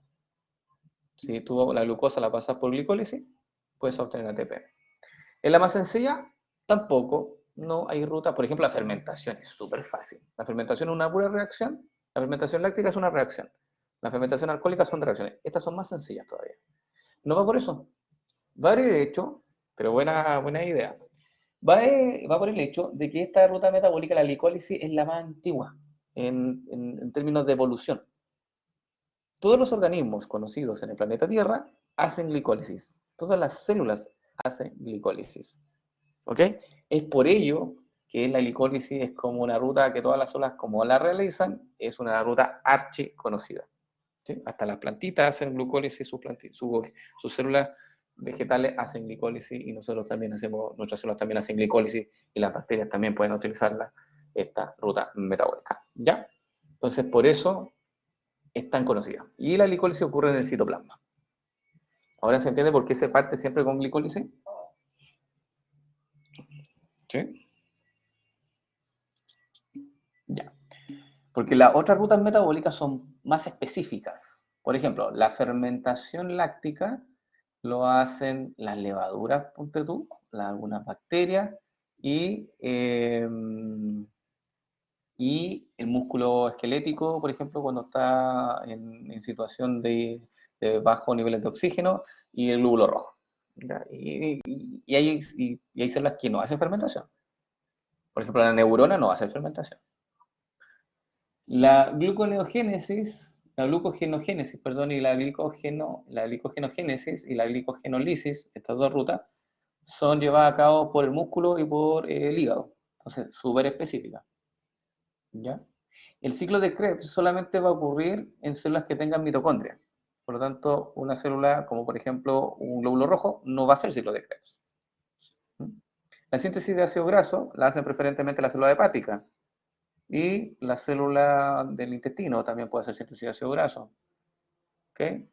Si tú la glucosa la pasas por glicólisis, puedes obtener ATP. En la más sencilla, tampoco. No hay ruta. Por ejemplo, la fermentación es súper fácil. La fermentación es una pura reacción. La fermentación láctica es una reacción. La fermentación alcohólica son reacciones. Estas son más sencillas todavía. No va por eso. Va de hecho, pero buena idea. Va por el hecho de que esta ruta metabólica, la glicólisis, es la más antigua en términos de evolución. Todos los organismos conocidos en el planeta Tierra hacen glicólisis. Todas las células hacen glicólisis. ¿Ok? Es por ello que la glicólisis es como una ruta que todas las células, como la realizan, es una ruta archi conocida. ¿Sí? Hasta las plantitas hacen glucólisis, sus células vegetales hacen glicólisis y nosotros también nuestras células también hacen glicólisis y las bacterias también pueden utilizar esta ruta metabólica. ¿Ya? Entonces, por eso es tan conocida. Y la glicólisis ocurre en el citoplasma. ¿Ahora se entiende por qué se parte siempre con glicólisis? ¿Sí? Ya. Porque las otras rutas metabólicas son más específicas. Por ejemplo, la fermentación láctica lo hacen las levaduras, ponte tú, algunas bacterias y el músculo esquelético, por ejemplo, cuando está en situación de bajo niveles de oxígeno, y el glóbulo rojo. Y hay células que no hacen fermentación. Por ejemplo, la neurona no hace fermentación. La glucogenogénesis, perdón, y la glicogenogénesis y la glicogenólisis, estas dos rutas, son llevadas a cabo por el músculo y por el hígado. Entonces, súper específica. ¿Ya? El ciclo de Krebs solamente va a ocurrir en células que tengan mitocondria. Por lo tanto, una célula, como por ejemplo un glóbulo rojo, no va a ser ciclo de Krebs. La síntesis de ácido graso la hacen preferentemente la célula hepática. Y la célula del intestino también puede hacer síntesis de ácido graso. ¿Okay?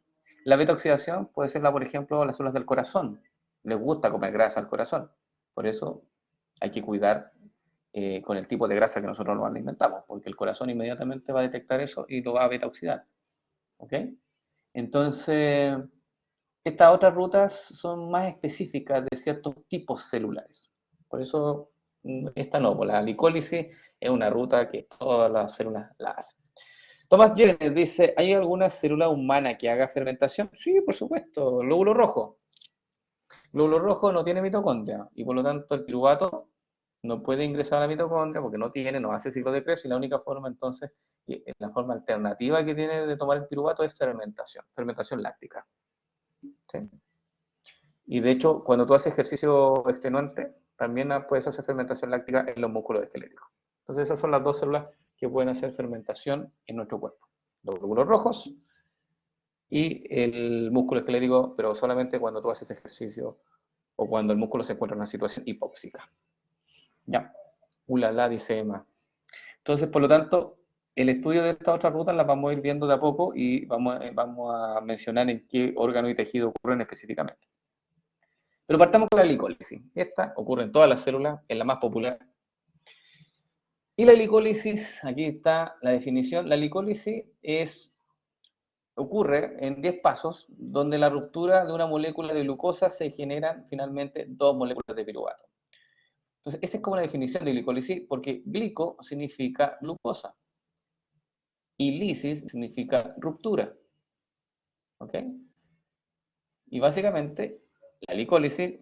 La beta-oxidación puede ser, por ejemplo, las células del corazón. Les gusta comer grasa al corazón. Por eso hay que cuidar con el tipo de grasa que nosotros nos alimentamos, porque el corazón inmediatamente va a detectar eso y lo va a beta-oxidar. ¿Ok? Entonces, estas otras rutas son más específicas de ciertos tipos celulares. Por eso, esta no, pues la glicólisis es una ruta que todas las células la hacen. Tomás Jenner dice, ¿hay alguna célula humana que haga fermentación? Sí, por supuesto, glóbulo rojo. Glóbulo rojo no tiene mitocondria y por lo tanto el piruvato no puede ingresar a la mitocondria porque no hace ciclo de Krebs y la única forma entonces, la forma alternativa que tiene de tomar el piruvato es fermentación láctica. ¿Sí? Y de hecho, cuando tú haces ejercicio extenuante, también puedes hacer fermentación láctica en los músculos esqueléticos. Entonces esas son las dos células que pueden hacer fermentación en nuestro cuerpo. Los glóbulos rojos y el músculo esquelético, pero solamente cuando tú haces ejercicio o cuando el músculo se encuentra en una situación hipóxica. Ya, ulala, dice Emma. Entonces, por lo tanto, el estudio de estas otras rutas las vamos a ir viendo de a poco y vamos a mencionar en qué órgano y tejido ocurren específicamente. Pero partamos con la glicólisis. Esta ocurre en todas las células, es la más popular. Y la glicólisis, aquí está la definición, la glicólisis ocurre en 10 pasos, donde la ruptura de una molécula de glucosa se generan finalmente 2 moléculas de piruvato. Entonces, esa es como la definición de glicólisis, porque glico significa glucosa y lisis significa ruptura. ¿Ok? Y básicamente, la glicólisis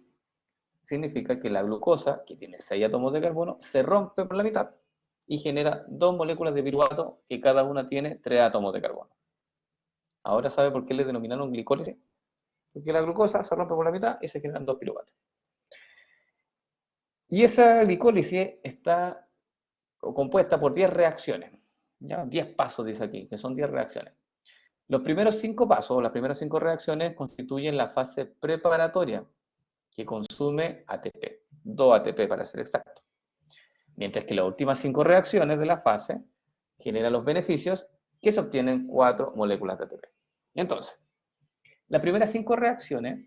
significa que la glucosa, que tiene 6 átomos de carbono, se rompe por la mitad y genera 2 moléculas de piruvato que cada una tiene 3 átomos de carbono. Ahora sabe por qué le denominaron glicólisis. Porque la glucosa se rompe por la mitad y se generan 2 piruvatos. Y esa glicólisis está compuesta por 10 reacciones. ¿Ya? 10 pasos dice aquí, que son 10 reacciones. Los primeros 5 pasos, las primeras 5 reacciones constituyen la fase preparatoria, que consume ATP, 2 ATP para ser exacto. Mientras que las últimas 5 reacciones de la fase generan los beneficios que se obtienen 4 moléculas de ATP. Entonces, las primeras 5 reacciones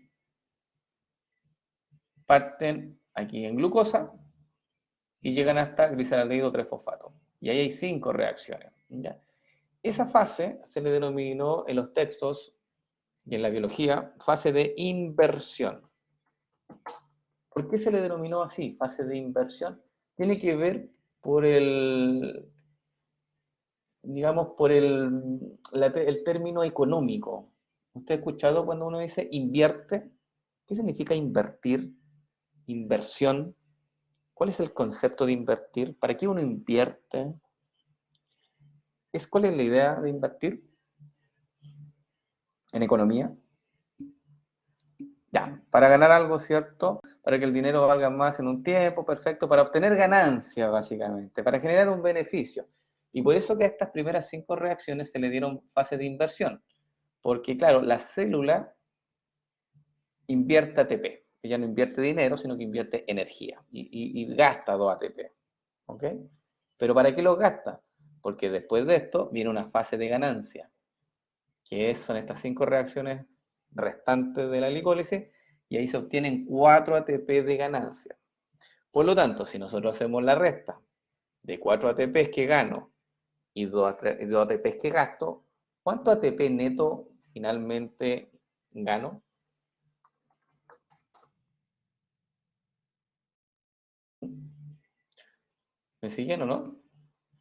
parten aquí en glucosa y llegan hasta gliceraldehído 3-fosfato. Y ahí hay 5 reacciones. ¿Ya? Esa fase se le denominó en los textos y en la biología fase de inversión. ¿Por qué se le denominó así, fase de inversión? Tiene que ver por el, digamos, por el término económico. ¿Usted ha escuchado cuando uno dice invierte? ¿Qué significa invertir? Inversión. ¿Cuál es el concepto de invertir? ¿Para qué uno invierte? ¿Cuál es la idea de invertir en economía? Ya, para ganar algo, ¿cierto? Para que el dinero valga más en un tiempo, perfecto, para obtener ganancia, básicamente, para generar un beneficio. Y por eso que a estas primeras 5 reacciones se le dieron fase de inversión. Porque, claro, la célula invierte ATP. Ella no invierte dinero, sino que invierte energía. Y gasta 2 ATP. ¿Ok? ¿Pero para qué los gasta? Porque después de esto viene una fase de ganancia, que son estas 5 reacciones restantes de la glicólisis, y ahí se obtienen 4 ATP de ganancia. Por lo tanto, si nosotros hacemos la resta de 4 ATP que gano y 2 ATP que gasto, ¿cuánto ATP neto finalmente gano? ¿Me siguen o no?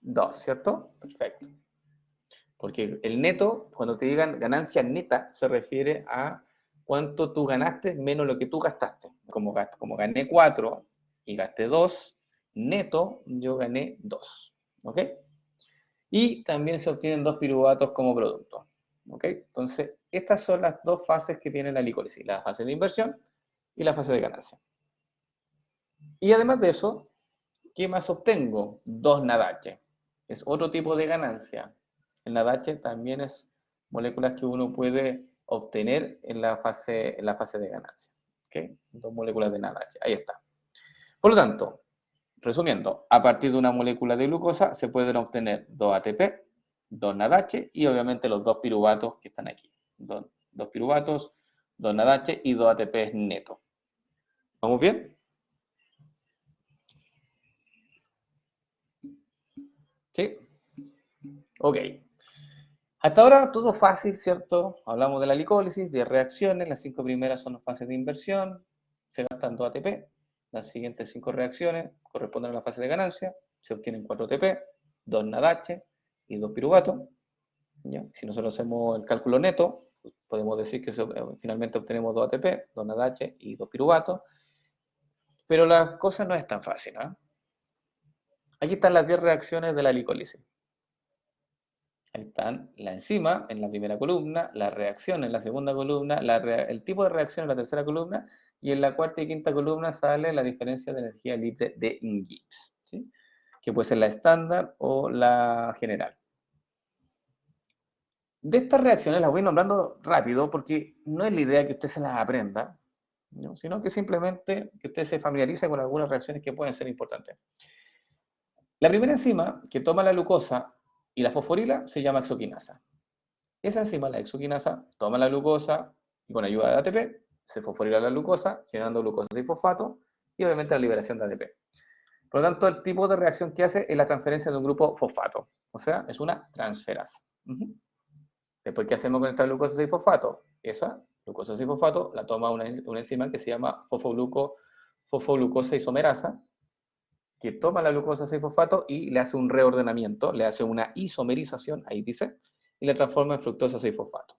2, ¿cierto? Perfecto. Porque el neto, cuando te digan ganancia neta, se refiere a cuánto tú ganaste menos lo que tú gastaste. Como gané 4 y gasté 2, neto yo gané 2. ¿Ok? Y también se obtienen 2 piruvatos como producto. ¿Ok? Entonces, estas son las 2 fases que tiene la glicólisis. La fase de inversión y la fase de ganancia. Y además de eso, ¿qué más obtengo? 2 NADH. Es otro tipo de ganancia. El NADH también es moléculas que uno puede obtener en la fase de ganancia. ¿Okay? 2 moléculas de NADH. Ahí está. Por lo tanto, resumiendo, a partir de una molécula de glucosa se pueden obtener 2 ATP, 2 NADH y obviamente los 2 piruvatos que están aquí. 2 piruvatos, 2 NADH y 2 ATP neto. ¿Vamos bien? ¿Sí? Ok. Hasta ahora todo fácil, ¿cierto? Hablamos de la glicólisis, de reacciones, las 5 primeras son las fases de inversión, se gastan 2 ATP, las siguientes 5 reacciones corresponden a la fase de ganancia, se obtienen 4 ATP, 2 NADH y 2 piruvatos. ¿Ya? Si nosotros hacemos el cálculo neto, podemos decir que finalmente obtenemos 2 ATP, 2 NADH y 2 piruvatos, pero la cosa no es tan fácil. ¿Eh? Aquí están las 10 reacciones de la glicólisis. Ahí están la enzima en la primera columna, la reacción en la segunda columna, el tipo de reacción en la tercera columna, y en la cuarta y quinta columna sale la diferencia de energía libre de Gibbs, ¿sí? Que puede ser la estándar o la general. De estas reacciones las voy nombrando rápido porque no es la idea que usted se las aprenda, ¿no? Sino que simplemente que usted se familiarice con algunas reacciones que pueden ser importantes. La primera enzima que toma la glucosa y la fosforila se llama exoquinasa. Esa enzima, la exoquinasa, toma la glucosa y con ayuda de ATP se fosforila la glucosa, generando glucosa 6-fosfato y obviamente la liberación de ATP. Por lo tanto, el tipo de reacción que hace es la transferencia de un grupo fosfato, o sea, es una transferasa. Después, ¿qué hacemos con esta glucosa 6-fosfato? Esa glucosa 6-fosfato la toma una enzima que se llama fosfoglucosa isomerasa, que toma la glucosa 6-fosfato y le hace un reordenamiento, le hace una isomerización, ahí dice, y la transforma en fructosa 6-fosfato.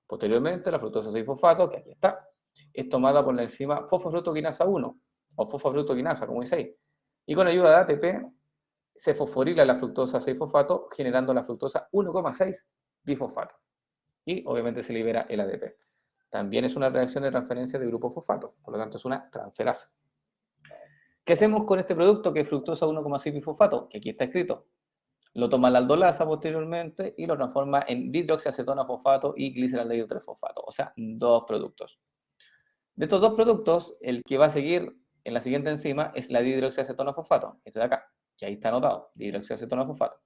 Posteriormente, la fructosa 6-fosfato, que aquí está, es tomada por la enzima fosfofructoquinasa 1, o fosfofructoquinasa, como dice ahí, y con ayuda de ATP se fosforila la fructosa 6-fosfato, generando la fructosa 1,6 bifosfato. Y obviamente se libera el ADP. También es una reacción de transferencia de grupo fosfato, por lo tanto es una transferasa. ¿Qué hacemos con este producto que es fructosa 1,6 bifosfato? Que aquí está escrito. Lo toma la aldolasa posteriormente y lo transforma en dihidroxiacetona fosfato y gliceraldehído 3-fosfato, o sea, 2 productos. De estos 2 productos, el que va a seguir en la siguiente enzima es la dihidroxiacetona fosfato, este de acá, que ahí está anotado, dihidroxiacetona fosfato,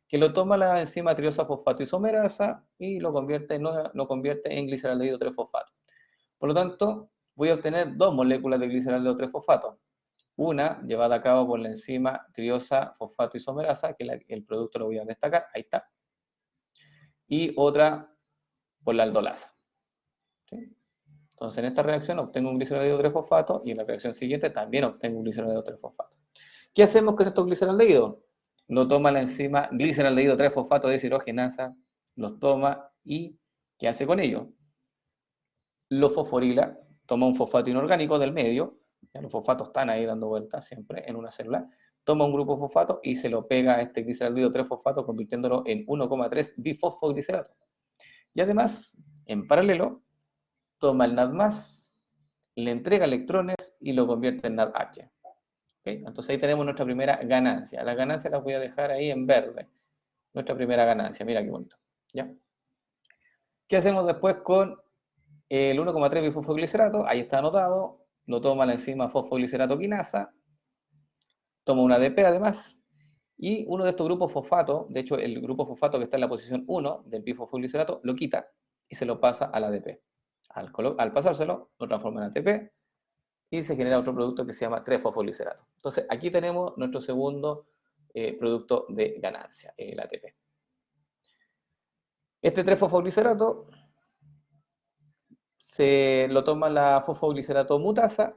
que lo toma la enzima triosa fosfato isomerasa y lo convierte en gliceraldehído 3-fosfato. Por lo tanto, voy a obtener 2 moléculas de gliceraldehído 3-fosfato. Una llevada a cabo por la enzima triosa fosfato isomerasa, que el producto lo voy a destacar, ahí está. Y otra por la aldolasa. ¿Sí? Entonces, en esta reacción obtengo un gliceraldehído 3-fosfato y en la reacción siguiente también obtengo un gliceraldehído 3-fosfato. ¿Qué hacemos con estos gliceraldehídos? Lo toma la enzima gliceraldehído 3-fosfato deshidrogenasa, los toma y ¿qué hace con ellos? Lo fosforila, toma un fosfato inorgánico del medio, ya los fosfatos están ahí dando vueltas siempre en una célula, toma un grupo fosfato y se lo pega a este gliceraldehído 3-fosfato convirtiéndolo en 1,3 bifosfoglicerato. Y además, en paralelo, toma el NAD+, le entrega electrones y lo convierte en NADH. ¿Okay? Entonces ahí tenemos nuestra primera ganancia. Las ganancias las voy a dejar ahí en verde. Nuestra primera ganancia, mira qué bonito. ¿Ya? ¿Qué hacemos después con el 1,3 bifosfoglicerato? Ahí está anotado. Lo toma la enzima fosfoglicerato quinasa. Toma una ADP además. Y uno de estos grupos fosfato, de hecho el grupo fosfato que está en la posición 1 del bifosfoglicerato, lo quita y se lo pasa a la ADP. Al pasárselo, lo transforma en ATP y se genera otro producto que se llama 3-fosfoglicerato. Entonces, aquí tenemos nuestro segundo producto de ganancia, el ATP. Este 3-fosfoglicerato se lo toma la fosfoglicerato mutasa,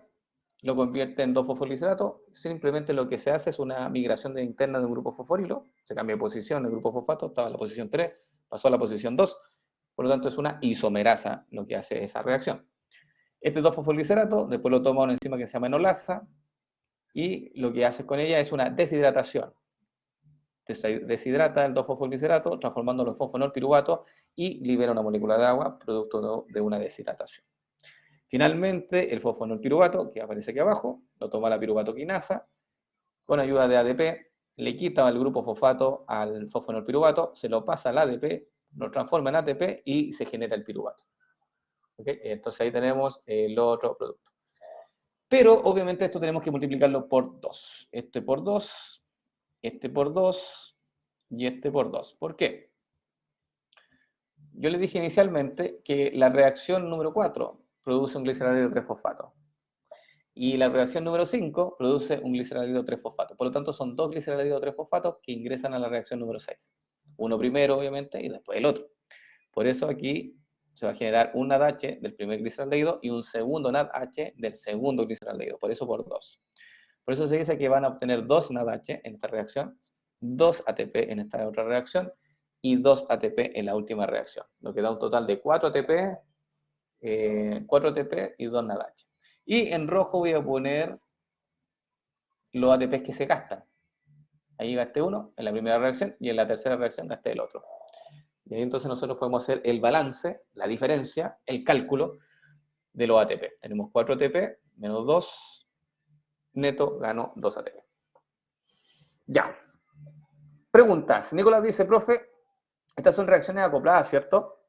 lo convierte en 2-fosfoglicerato. Simplemente lo que se hace es una migración interna de un grupo fosforilo, se cambia de posición el grupo fosfato, estaba en la posición 3, pasó a la posición 2, por lo tanto es una isomerasa lo que hace esa reacción. Este 2-fosfoglicerato después lo toma una enzima que se llama enolasa y lo que hace con ella es una deshidratación. Deshidrata el 2-fosfoglicerato transformándolo en fosfonolpiruvato y libera una molécula de agua producto de una deshidratación. Finalmente, el fosfonolpiruvato, que aparece aquí abajo, lo toma la piruvato quinasa, con ayuda de ADP, le quita el grupo fosfato al fosfonolpiruvato, se lo pasa al ADP, lo transforma en ATP y se genera el piruvato. ¿Okay? Entonces ahí tenemos el otro producto. Pero obviamente esto tenemos que multiplicarlo por 2. Este por 2, este por 2 y este por 2. ¿Por qué? Yo les dije inicialmente que la reacción número 4 produce un gliceraldehído 3-fosfato. Y la reacción número 5 produce un gliceraldehído 3-fosfato. Por lo tanto, son dos gliceraldehídos 3-fosfatos que ingresan a la reacción número 6. Uno primero, obviamente, y después el otro. Por eso aquí se va a generar un NADH del primer gliceraldehído y un segundo NADH del segundo gliceraldehído. Por eso por 2. Por eso se dice que van a obtener 2 NADH en esta reacción, 2 ATP en esta otra reacción y 2 ATP en la última reacción. Lo que da un total de 4 ATP, 4 ATP y 2 NADH. Y en rojo voy a poner los ATPs que se gastan. Ahí gasté uno en la primera reacción y en la tercera reacción gasté el otro. Y ahí entonces nosotros podemos hacer el balance, la diferencia, el cálculo de los ATP. Tenemos 4 ATP menos 2, neto gano 2 ATP. Ya. Preguntas. Nicolás dice, profe, estas son reacciones acopladas, ¿cierto?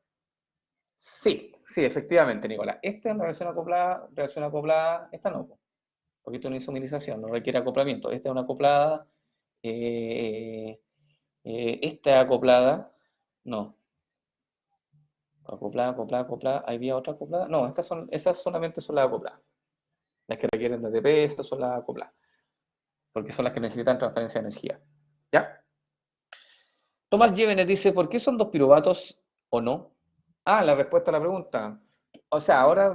Sí, sí, efectivamente, Nicolás. Esta es una reacción acoplada, esta no, porque esto no es isomerización, no requiere acoplamiento. Esta es una acoplada, esta es acoplada, no. Acoplada, ¿había otra acoplada? No, esas solamente son las acopladas. Las que requieren de ATP, estas son las acopladas. Porque son las que necesitan transferencia de energía. ¿Ya? Tomás Llévenes dice, ¿por qué son dos piruvatos o no? Ah, la respuesta a la pregunta. O sea, ahora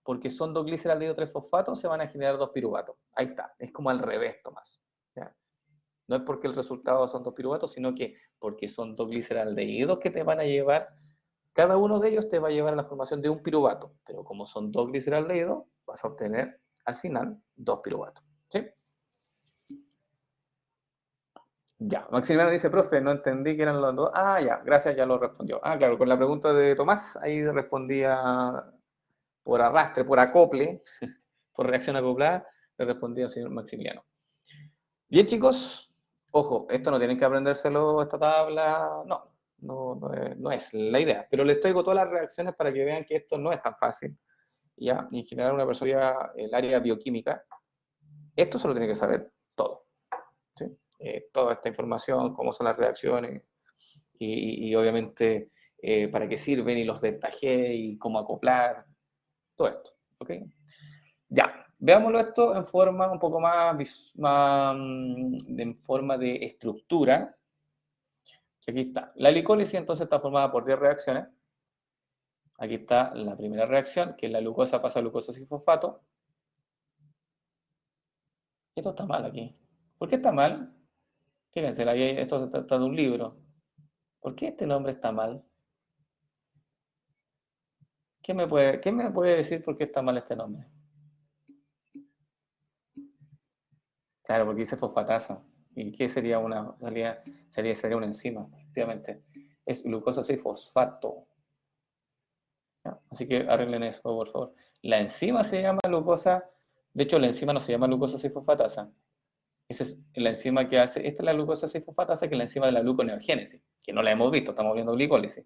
porque son dos gliceraldehído 3-fosfatos, se van a generar dos piruvatos. Ahí está, es como al revés, Tomás. ¿Ya? No es porque el resultado son dos piruvatos, sino que porque son dos gliceraldehídos que te van a llevar, cada uno de ellos te va a llevar a la formación de un piruvato. Pero como son dos gliceraldehídos, vas a obtener al final dos piruvatos. ¿Sí? Ya, Maximiliano dice, profe, no entendí que eran los dos. Ah, ya, gracias, ya lo respondió. Ah, claro, con la pregunta de Tomás, ahí respondía por arrastre, por acople, por reacción acoplada, le respondía al señor Maximiliano. Bien, chicos, ojo, esto no tienen que aprendérselo, esta tabla, no es la idea, pero les traigo todas las reacciones para que vean que esto no es tan fácil, ¿ya? Y en general una persona el área bioquímica, esto se lo tiene que saber todo, ¿sí? Toda esta información, cómo son las reacciones, y obviamente para qué sirven, y los delta G, y cómo acoplar, todo esto, ¿ok? Ya, Veámoslo esto en forma un poco más, en forma de estructura. Aquí está. La glicólisis entonces está formada por 10 reacciones. Aquí está la primera reacción, que es la glucosa pasa a glucosa sin fosfato. Esto está mal aquí. ¿Por qué está mal? Fíjense, esto está de un libro. ¿Por qué este nombre está mal? ¿Quién me puede decir por qué está mal este nombre? Claro, porque dice fosfatasa. ¿Y qué sería una? Sería una enzima, efectivamente. Es glucosa 6-fosfato. ¿Ya? Así que arreglen eso, por favor. La enzima se llama glucosa. De hecho, la enzima no se llama glucosa 6-fosfatasa. Esa es la enzima que hace. Esta es la glucosa 6-fosfatasa, que es la enzima de la gluconeogénesis, que no la hemos visto, estamos viendo glicólisis.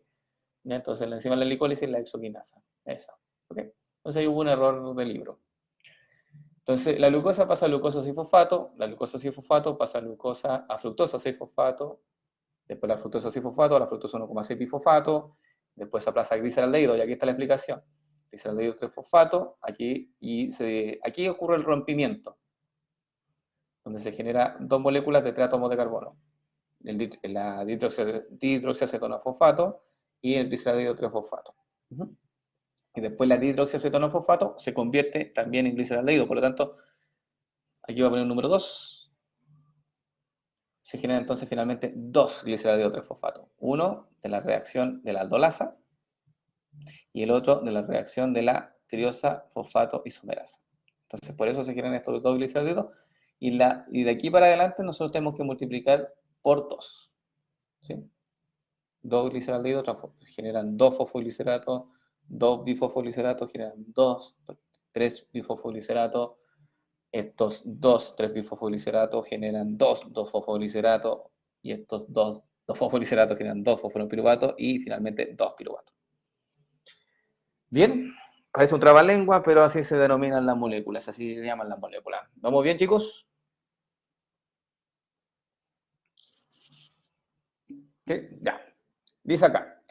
¿Ya? Entonces, la enzima de la glicólisis es la exoquinasa. Esa. ¿Ok? Entonces, ahí hubo un error de libro. Entonces, la glucosa pasa a glucosa 6-fosfato, la glucosa 6-fosfato pasa a fructosa 6-fosfato, después la fructosa 6-fosfato, la fructosa 1,6 bifosfato, después se aplaza a gliceraldehído, y aquí está la explicación. Gliceraldehído 3-fosfato, aquí ocurre el rompimiento, donde se generan dos moléculas de 3 átomos de carbono, la dihidroxiacetona-fosfato y el gliceraldehído 3-fosfato. Y después la dihidroxiacetona-fosfato se convierte también en gliceraldehído, por lo tanto, aquí voy a poner el número 2. Se generan entonces finalmente dos gliceraldehído 3-fosfato. Uno de la reacción de la aldolasa y el otro de la reacción de la triosa fosfato isomerasa. Entonces por eso se generan estos dos gliceraldehídos y de aquí para adelante nosotros tenemos que multiplicar por 2. ¿Sí? Dos gliceraldehídos generan dos fosfogliceratos, dos bifosfogliceratos generan tres bifosfogliceratos. Estos dos 3-bifosfogliceratos generan dos fosfogliceratos y estos dos fosfogliceratos generan dos fosforopiruvatos y finalmente dos piruvatos. Bien, parece un trabalengua, pero así se denominan las moléculas, así se llaman las moléculas. ¿Vamos bien, chicos? ¿Qué? Ya. Dice acá.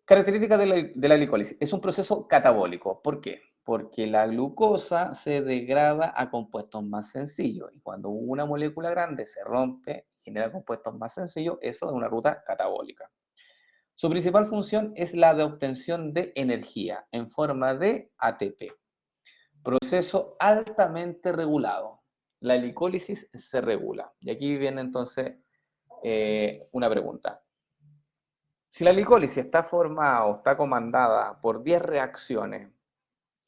Características de la glicólisis. Es un proceso catabólico. ¿Por qué? Porque la glucosa se degrada a compuestos más sencillos. Y cuando una molécula grande se rompe, genera compuestos más sencillos, eso es una ruta catabólica. Su principal función es la de obtención de energía en forma de ATP. Proceso altamente regulado. La glicólisis se regula. Y aquí viene entonces una pregunta. Si la glicólisis está formada o está comandada por 10 reacciones,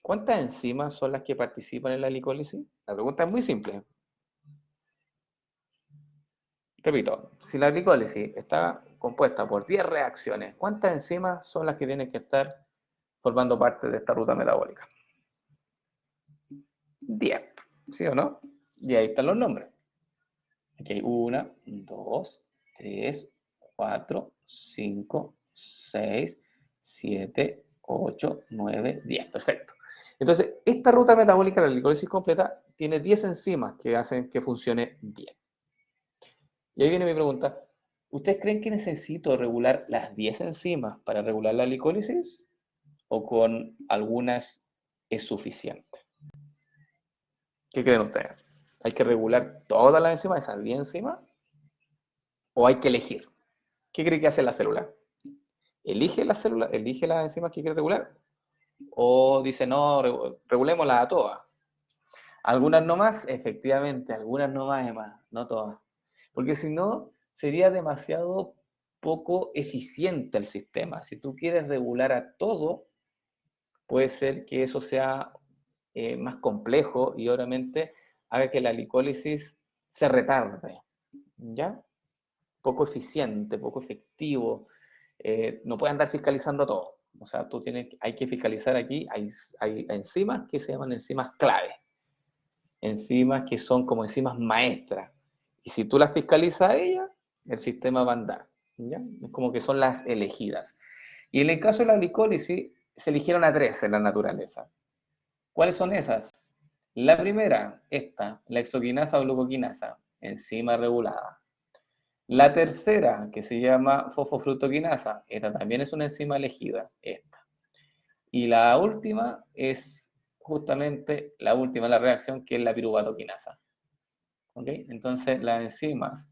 ¿cuántas enzimas son las que participan en la glicólisis? La pregunta es muy simple. Repito, si la glicólisis está compuesta por 10 reacciones, ¿cuántas enzimas son las que tienen que estar formando parte de esta ruta metabólica? 10, ¿sí o no? Y ahí están los nombres. Aquí hay 1, 2, 3, 4, 5, 6, 7, 8, 9, 10. Perfecto. Entonces, esta ruta metabólica de la glicólisis completa tiene 10 enzimas que hacen que funcione bien. Y ahí viene mi pregunta. ¿Ustedes creen que necesito regular las 10 enzimas para regular la glicólisis? ¿O con algunas es suficiente? ¿Qué creen ustedes? ¿Hay que regular todas las enzimas, esas 10 enzimas? ¿O hay que elegir? ¿Qué cree que hace la célula? ¿Elige la célula, elige las enzimas que quiere regular? ¿O dice, no, regulémoslas a todas? Algunas no más, efectivamente, algunas no más, Emma, no todas. Porque si no, sería demasiado poco eficiente el sistema. Si tú quieres regular a todo, puede ser que eso sea más complejo y obviamente haga que la glicólisis se retarde, ¿ya? Poco eficiente, poco efectivo. No puedes andar fiscalizando todo. O sea, hay que fiscalizar aquí. Hay enzimas que se llaman enzimas clave. Enzimas que son como enzimas maestras. Y si tú las fiscalizas a ellas, el sistema va a andar. ¿Ya? Es como que son las elegidas. Y en el caso de la glicólisis, se eligieron a 3 en la naturaleza. ¿Cuáles son esas? La primera, la exoquinasa o glucoquinasa, enzima regulada. La tercera, que se llama fosfofructoquinasa, esta también es una enzima elegida, esta. Y la última es justamente la última, la reacción, que es la piruvatoquinasa. ¿Ok? Entonces, las enzimas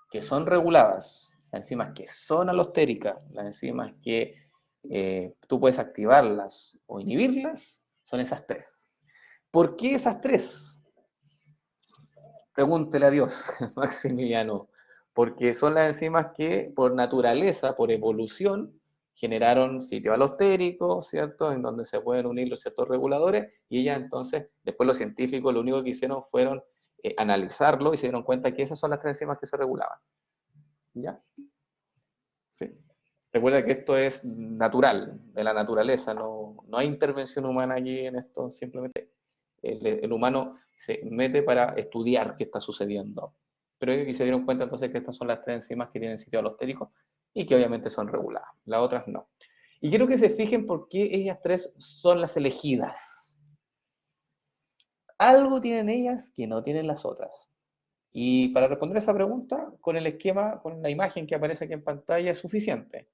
que son reguladas, las enzimas que son alostéricas, las enzimas que tú puedes activarlas o inhibirlas, son esas tres. ¿Por qué esas tres? Pregúntele a Dios, Maximiliano. Porque son las enzimas que por naturaleza, por evolución, generaron sitio alostérico, ¿cierto? En donde se pueden unir los ciertos reguladores, y ellas entonces, después los científicos lo único que hicieron fueron analizarlo y se dieron cuenta que esas son las tres enzimas que se regulaban. ¿Ya? Sí. Recuerda que esto es natural, de la naturaleza, no hay intervención humana aquí en esto, simplemente el humano se mete para estudiar qué está sucediendo. Pero ellos se dieron cuenta entonces que estas son las tres enzimas que tienen sitio alostérico y que obviamente son reguladas, las otras no. Y quiero que se fijen por qué ellas tres son las elegidas. Algo tienen ellas que no tienen las otras. Y para responder esa pregunta, con el esquema, con la imagen que aparece aquí en pantalla es suficiente.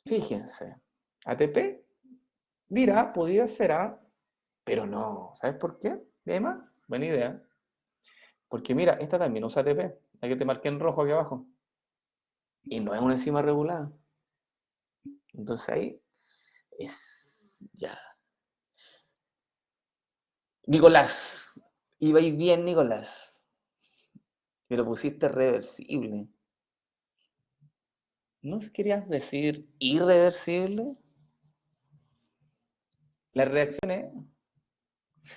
Fíjense, ATP, mira, podría ser A, pero no. ¿Sabes por qué? Emma, buena idea. Porque mira, esta también usa ATP, la que te marqué en rojo aquí abajo. Y no es una enzima regulada. Entonces ahí es ya. Nicolás, ibais bien, Nicolás, pero pusiste reversible. ¿No querías decir irreversible? Las reacciones,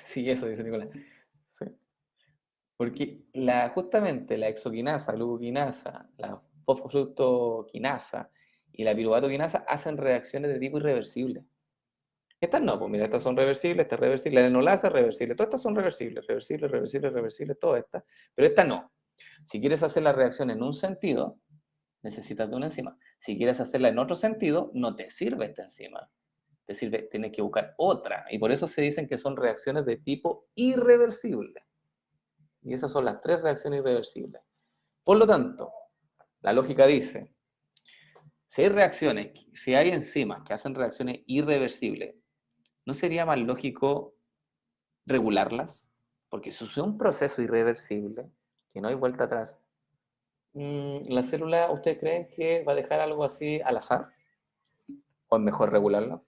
sí, eso dice Nicolás. Sí. Porque justamente la exoquinasa, glucoquinasa, la fosfofructoquinasa y la piruvatoquinasa hacen reacciones de tipo irreversible. Estas no, pues mira, estas son reversibles, esta es reversible, la enolasa es reversible, todas estas son reversibles, reversibles, todas estas, pero esta no. Si quieres hacer la reacción en un sentido, necesitas de una enzima. Si quieres hacerla en otro sentido, no te sirve esta enzima. Te sirve, tienes que buscar otra. Y por eso se dicen que son reacciones de tipo irreversible. Y esas son las tres reacciones irreversibles. Por lo tanto, la lógica dice, si hay reacciones, si hay enzimas que hacen reacciones irreversibles, ¿no sería más lógico regularlas? Porque si es un proceso irreversible, que no hay vuelta atrás, ¿la célula, ustedes creen que va a dejar algo así al azar? ¿O es mejor regularlo?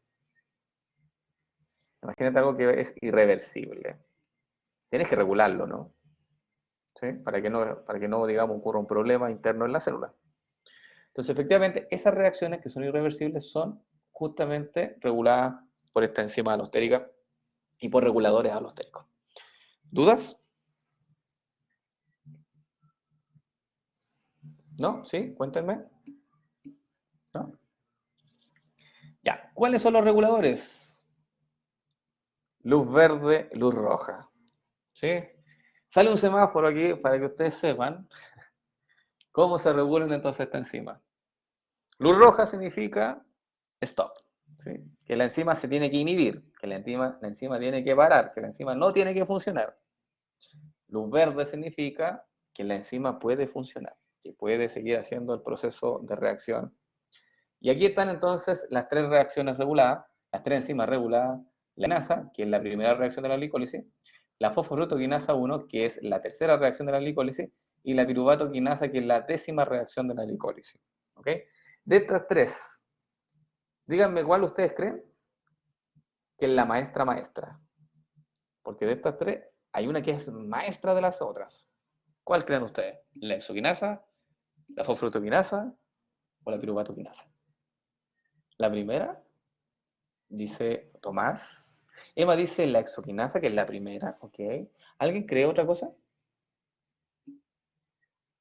Imagínate algo que es irreversible. Tienes que regularlo, ¿no? ¿Sí? Para que no, digamos, ocurra un problema interno en la célula. Entonces, efectivamente, esas reacciones que son irreversibles son justamente reguladas por esta enzima alostérica y por reguladores alostéricos. ¿Dudas? ¿No? ¿Sí? Cuéntenme. ¿No? Ya. ¿Cuáles son los reguladores? Luz verde, luz roja. ¿Sí? Sale un semáforo aquí para que ustedes sepan cómo se regulan entonces esta enzima. Luz roja significa stop, ¿sí? Que la enzima se tiene que inhibir, que la enzima tiene que parar, que la enzima no tiene que funcionar. Luz verde significa que la enzima puede funcionar, que puede seguir haciendo el proceso de reacción. Y aquí están entonces las tres reacciones reguladas, las tres enzimas reguladas, la quinasa, que es la primera reacción de la glicólisis, la fosfofructoquinasa 1, que es la tercera reacción de la glicólisis, y la piruvatoquinasa, que es la décima reacción de la glicólisis. ¿Ok? De estas tres, díganme cuál ustedes creen que es la maestra. Porque de estas tres, hay una que es maestra de las otras. ¿Cuál creen ustedes? ¿La exoquinasa, la fosfructoquinasa o la piruvatoquinasa? La primera, dice Tomás. Emma dice la exoquinasa, que es la primera, ¿ok? ¿Alguien cree otra cosa?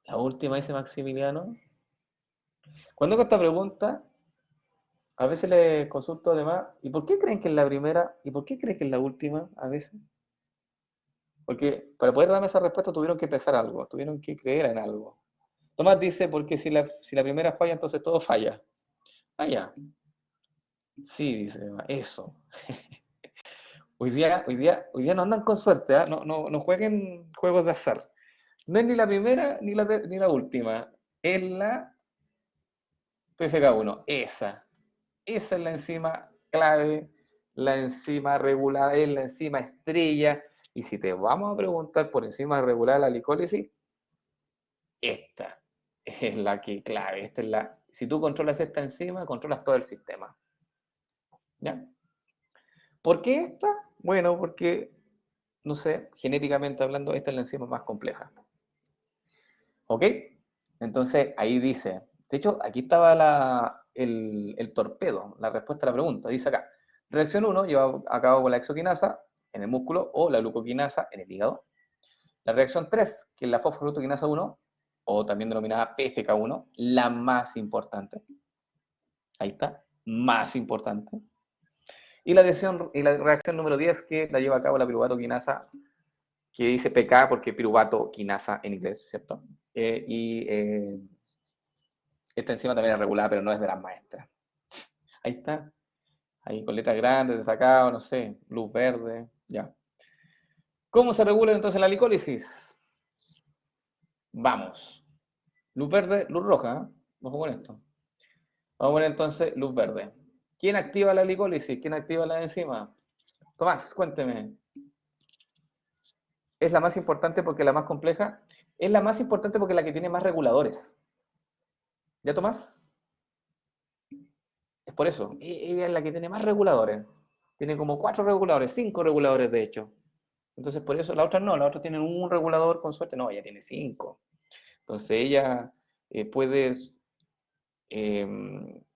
La última, dice Maximiliano. Cuando hago esta pregunta, a veces le consulto además, ¿y por qué creen que es la primera? ¿Y por qué creen que es la última a veces? Porque para poder darme esa respuesta tuvieron que pensar algo, tuvieron que creer en algo. Tomás dice, porque si la primera falla, entonces todo falla. Ah, ya. Sí, dice Emma, eso. Hoy día no andan con suerte, ¿eh? No jueguen juegos de azar. No es ni la primera ni la última. Es la PFK1. Esa es la enzima clave La enzima regulada es la enzima estrella. Y si te vamos a preguntar por enzima regulada de la glicólisis, esta es la que clave. Esta es la, si tú controlas esta enzima, controlas todo el sistema. ¿Ya? ¿Por qué esta? Bueno, porque, no sé, genéticamente hablando, esta es la enzima más compleja. ¿Ok? Entonces, ahí dice, de hecho, aquí estaba el torpedo, la respuesta a la pregunta. Dice acá, reacción 1 lleva a cabo con la exoquinasa en el músculo o la glucoquinasa en el hígado. La reacción 3, que es la fosforotoquinasa 1, o también denominada PFK1, la más importante. Ahí está, más importante. Y la reacción número 10, que la lleva a cabo la piruvatoquinasa, que dice PK porque piruvatoquinasa en inglés, ¿cierto? Esta enzima también es regulada, pero no es de las maestras. Ahí está. Ahí con letras grandes, destacado, no sé, luz verde, ya. ¿Cómo se regula entonces la glicólisis? Vamos. Luz verde, luz roja, ¿eh? Ojo con esto. Vamos a poner entonces luz verde. ¿Quién activa la glicólisis? ¿Quién activa la enzima? Tomás, cuénteme. ¿Es la más importante porque es la más compleja? Es la más importante porque es la que tiene más reguladores. ¿Ya, Tomás? Es por eso. Ella es la que tiene más reguladores. Tiene como 4 reguladores, 5 reguladores de hecho. Entonces por eso, la otra no, la otra tiene un regulador con suerte. No, ella tiene 5. Entonces ella puede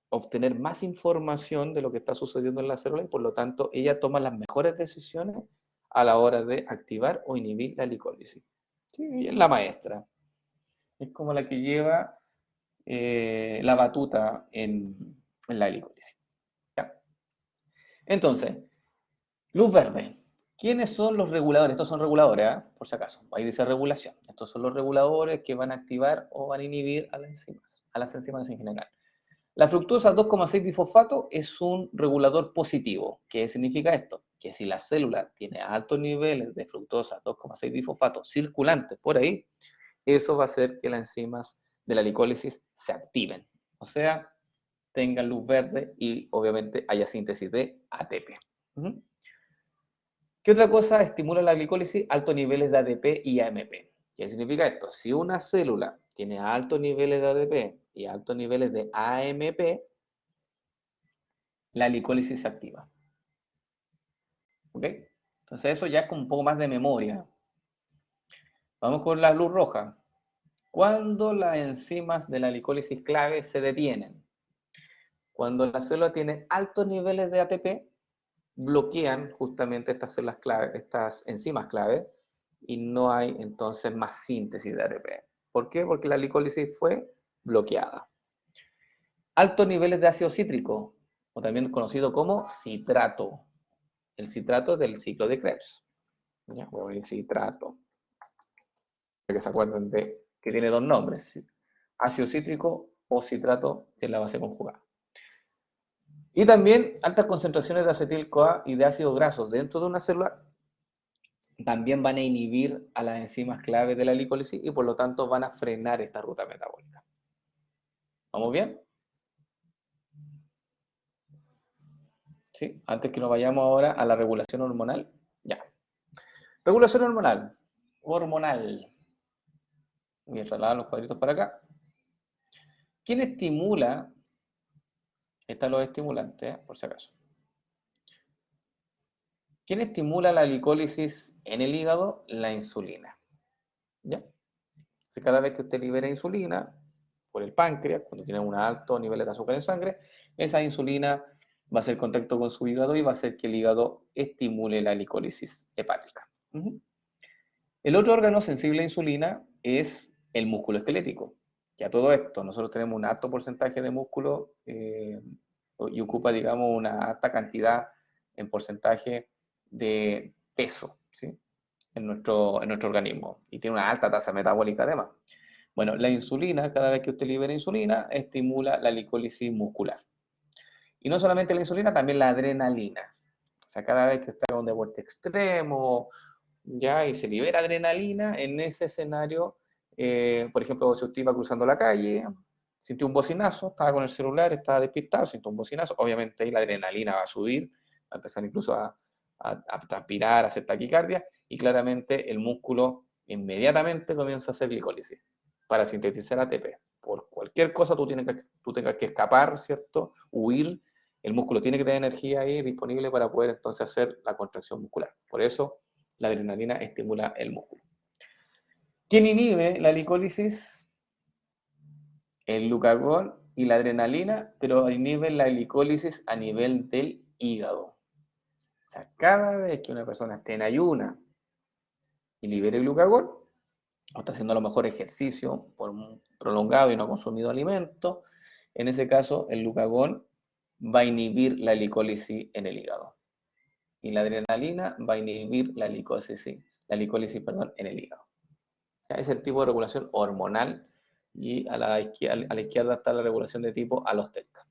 obtener más información de lo que está sucediendo en la célula y por lo tanto ella toma las mejores decisiones a la hora de activar o inhibir la glicólisis. Sí, ella es la maestra. Es como la que lleva la batuta en la glicólisis. ¿Ya? Entonces, luz verde. ¿Quiénes son los reguladores? Estos son reguladores, ¿eh? Por si acaso. Ahí dice regulación. Estos son los reguladores que van a activar o van a inhibir a las enzimas en general. La fructosa 2,6-bifosfato es un regulador positivo. ¿Qué significa esto? Que si la célula tiene altos niveles de fructosa 2,6-bifosfato circulantes por ahí, eso va a hacer que las enzimas de la glicólisis se activen. O sea, tengan luz verde y obviamente haya síntesis de ATP. ¿Qué otra cosa estimula la glicólisis? Altos niveles de ADP y AMP. ¿Qué significa esto? Si una célula tiene altos niveles de ADP y altos niveles de AMP, la glicólisis se activa. ¿Ok? Entonces eso ya es como un poco más de memoria. Vamos con la luz roja. ¿Cuándo las enzimas de la glicólisis clave se detienen? Cuando la célula tiene altos niveles de ATP, bloquean justamente estas células clave, estas enzimas clave, y no hay entonces más síntesis de ATP. ¿Por qué? Porque la glicólisis fue bloqueada. Altos niveles de ácido cítrico, o también conocido como citrato. El citrato del ciclo de Krebs. ¿Ya? Bueno, el citrato. Para que se acuerden de que tiene dos nombres. Ácido cítrico o citrato de la base conjugada. Y también altas concentraciones de acetil-CoA y de ácidos grasos dentro de una célula también van a inhibir a las enzimas clave de la glicólisis y por lo tanto van a frenar esta ruta metabólica. ¿Vamos bien? ¿Sí? Antes que nos vayamos ahora a la regulación hormonal. Ya. Regulación hormonal. Voy a trasladar los cuadritos para acá. ¿Quién estimula? Están los estimulantes, por si acaso. ¿Quién estimula la glicólisis en el hígado? La insulina. ¿Ya? Entonces, cada vez que usted libera insulina por el páncreas, cuando tiene un alto nivel de azúcar en sangre, esa insulina va a hacer contacto con su hígado y va a hacer que el hígado estimule la glicólisis hepática. El otro órgano sensible a insulina es el músculo esquelético. Ya todo esto, nosotros tenemos un alto porcentaje de músculo y ocupa, digamos, una alta cantidad en porcentaje de peso, ¿sí? en nuestro organismo y tiene una alta tasa metabólica además. Bueno, la insulina, cada vez que usted libera insulina, estimula la glicólisis muscular. Y no solamente la insulina, también la adrenalina. O sea, cada vez que usted haga un deporte extremo, ya, y se libera adrenalina, en ese escenario, por ejemplo, si usted iba cruzando la calle, sintió un bocinazo, estaba con el celular, estaba despistado, sintió un bocinazo, obviamente ahí la adrenalina va a subir a empezar incluso a transpirar, a hacer taquicardia, y claramente el músculo inmediatamente comienza a hacer glicólisis para sintetizar ATP. Por cualquier cosa tú tengas que escapar, ¿cierto? Huir, el músculo tiene que tener energía ahí disponible para poder entonces hacer la contracción muscular. Por eso la adrenalina estimula el músculo. ¿Quién inhibe la glicólisis? El glucagón y la adrenalina, pero inhiben la glicólisis a nivel del hígado. O sea, cada vez que una persona esté en ayuna y libere glucagón, o está haciendo a lo mejor ejercicio por un prolongado y no ha consumido alimento, en ese caso el glucagón va a inhibir la glicólisis en el hígado. Y la adrenalina va a inhibir la glicólisis en el hígado. O sea, es el tipo de regulación hormonal, y a la izquierda está la regulación de tipo alostética.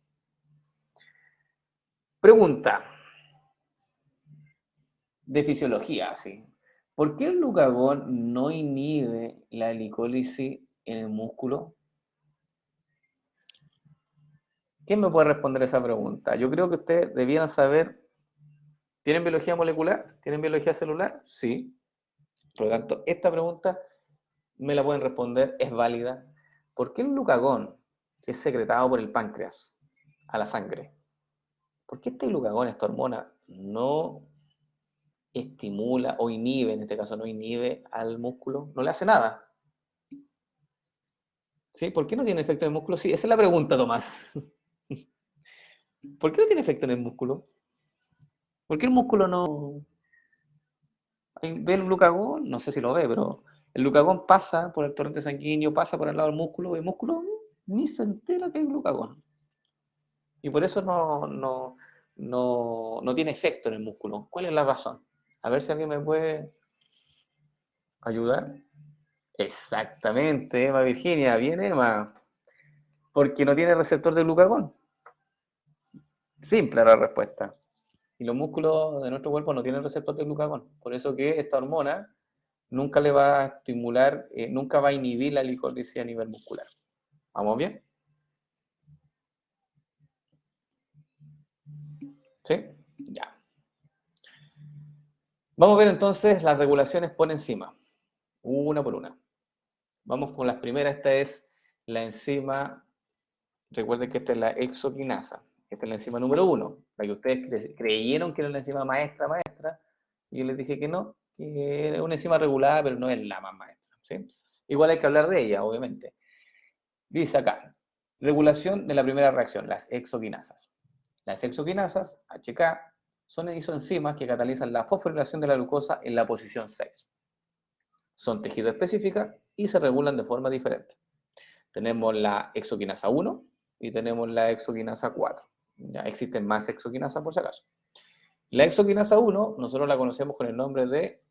Pregunta de fisiología, ¿sí? ¿Por qué el glucagón no inhibe la glicólisis en el músculo? ¿Quién me puede responder esa pregunta? Yo creo que ustedes debieran saber. ¿Tienen biología molecular? ¿Tienen biología celular? Sí. Por lo tanto, esta pregunta me la pueden responder, es válida. ¿Por qué el glucagón, que es secretado por el páncreas a la sangre, por qué este glucagón, esta hormona, no estimula o inhibe, en este caso no inhibe al músculo? No le hace nada. ¿Sí? ¿Por qué no tiene efecto en el músculo? Sí, esa es la pregunta, Tomás. ¿Por qué no tiene efecto en el músculo? ¿Por qué el músculo no ve el glucagón? No sé si lo ve, pero el glucagón pasa por el torrente sanguíneo, pasa por el lado del músculo, y el músculo ni se entera que hay glucagón. Y por eso no tiene efecto en el músculo. ¿Cuál es la razón? A ver si alguien me puede ayudar. Exactamente, Emma Virginia, bien Emma. Porque no tiene receptor de glucagón. Simple la respuesta. Y los músculos de nuestro cuerpo no tienen receptor de glucagón. Por eso que esta hormona nunca le va a estimular, nunca va a inhibir la glicólisis a nivel muscular. ¿Vamos bien? ¿Sí? Ya. Vamos a ver entonces las regulaciones por enzima, una por una. Vamos con las primeras. Esta es la enzima, recuerden que esta es la exoquinasa. Esta es la enzima número 1, la que ustedes creyeron que era la enzima maestra, y yo les dije que no, que era una enzima regulada, pero no es la más maestra, ¿sí? Igual hay que hablar de ella, obviamente. Dice acá, regulación de la primera reacción, las exoquinasas. Las exoquinasas, HK, son isoenzimas que catalizan la fosforilación de la glucosa en la posición 6. Son tejido específicas y se regulan de forma diferente. Tenemos la exoquinasa 1 y tenemos la exoquinasa 4. Ya existen más exoquinasas por si acaso. La exoquinasa 1 nosotros la conocemos con el nombre de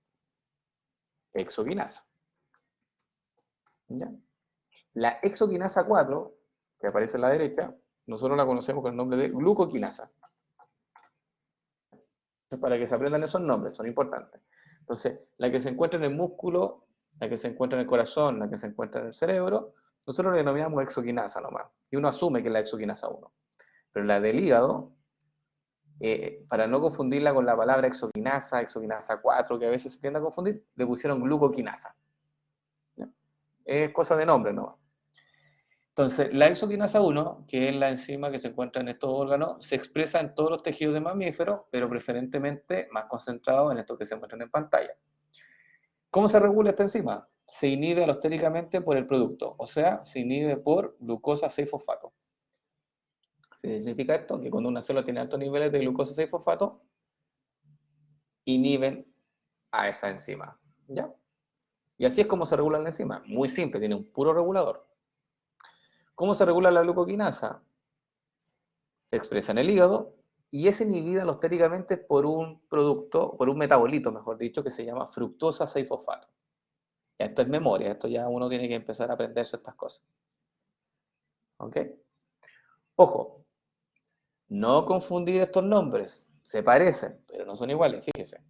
exoquinasa. ¿Ya? La exoquinasa 4, que aparece a la derecha, nosotros la conocemos con el nombre de glucoquinasa. Para que se aprendan esos nombres, son importantes. Entonces, la que se encuentra en el músculo, la que se encuentra en el corazón, la que se encuentra en el cerebro, nosotros la denominamos exoquinasa nomás. Y uno asume que es la exoquinasa 1. Pero la del hígado, para no confundirla con la palabra exoquinasa, exoquinasa 4, que a veces se tiende a confundir, le pusieron glucoquinasa. ¿Ya? Es cosa de nombre nomás. Entonces, la exoquinasa 1, que es la enzima que se encuentra en estos órganos, se expresa en todos los tejidos de mamíferos, pero preferentemente más concentrado en estos que se muestran en pantalla. ¿Cómo se regula esta enzima? Se inhibe alostéricamente por el producto, o sea, se inhibe por glucosa 6-fosfato. ¿Qué significa esto? Que cuando una célula tiene altos niveles de glucosa 6-fosfato, inhiben a esa enzima. ¿Ya? Y así es como se regula la enzima. Muy simple, tiene un puro regulador. ¿Cómo se regula la glucoquinasa? Se expresa en el hígado y es inhibida alostéricamente por un producto, por un metabolito, mejor dicho, que se llama fructosa 6-fosfato. Esto es memoria, esto ya uno tiene que empezar a aprenderse estas cosas. ¿Ok? Ojo, no confundir estos nombres, se parecen, pero no son iguales, fíjese.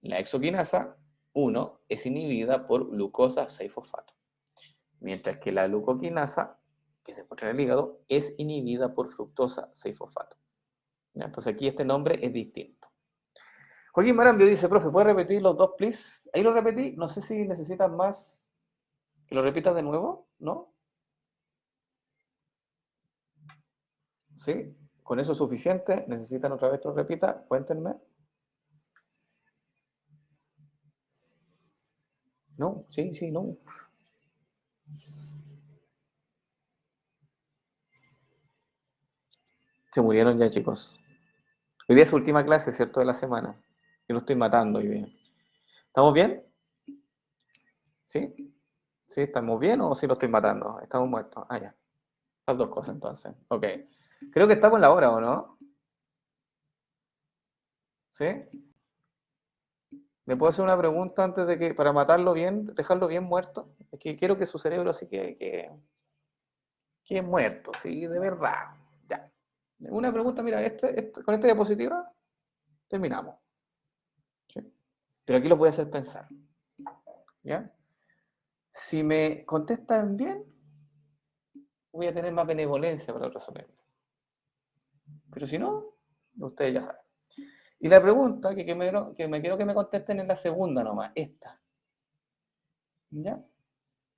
La exoquinasa 1 es inhibida por glucosa 6-fosfato, mientras que la glucoquinasa, que se encuentra en el hígado, es inhibida por fructosa 6-fosfato. ¿Ya? Entonces aquí este nombre es distinto. Joaquín Marambio dice, profe, ¿puedes repetir los dos, please? Ahí lo repetí, no sé si necesitas más que lo repitas de nuevo, ¿no? ¿Sí? ¿Con eso es suficiente? ¿Necesitan otra vez que lo repita? Cuéntenme. No, sí, sí, no. Se murieron ya, chicos. Hoy día es su última clase, ¿cierto? De la semana. Yo lo estoy matando hoy día. ¿Estamos bien? ¿Sí? ¿Sí? ¿Estamos bien o sí lo estoy matando? Estamos muertos. Ah, ya. Las dos cosas entonces. Ok. Creo que estamos en la hora, ¿o no? ¿Sí? ¿Me puedo hacer una pregunta antes de que, para matarlo bien, dejarlo bien muerto? Es que quiero que su cerebro así que es muerto, sí, de verdad. Ya. Una pregunta, mira, con esta diapositiva terminamos. ¿Sí? Pero aquí los voy a hacer pensar. ¿Ya? Si me contestan bien, voy a tener más benevolencia para resolver. Pero si no, ustedes ya saben. Y la pregunta que me quiero que me contesten es la segunda nomás, esta. ¿Ya?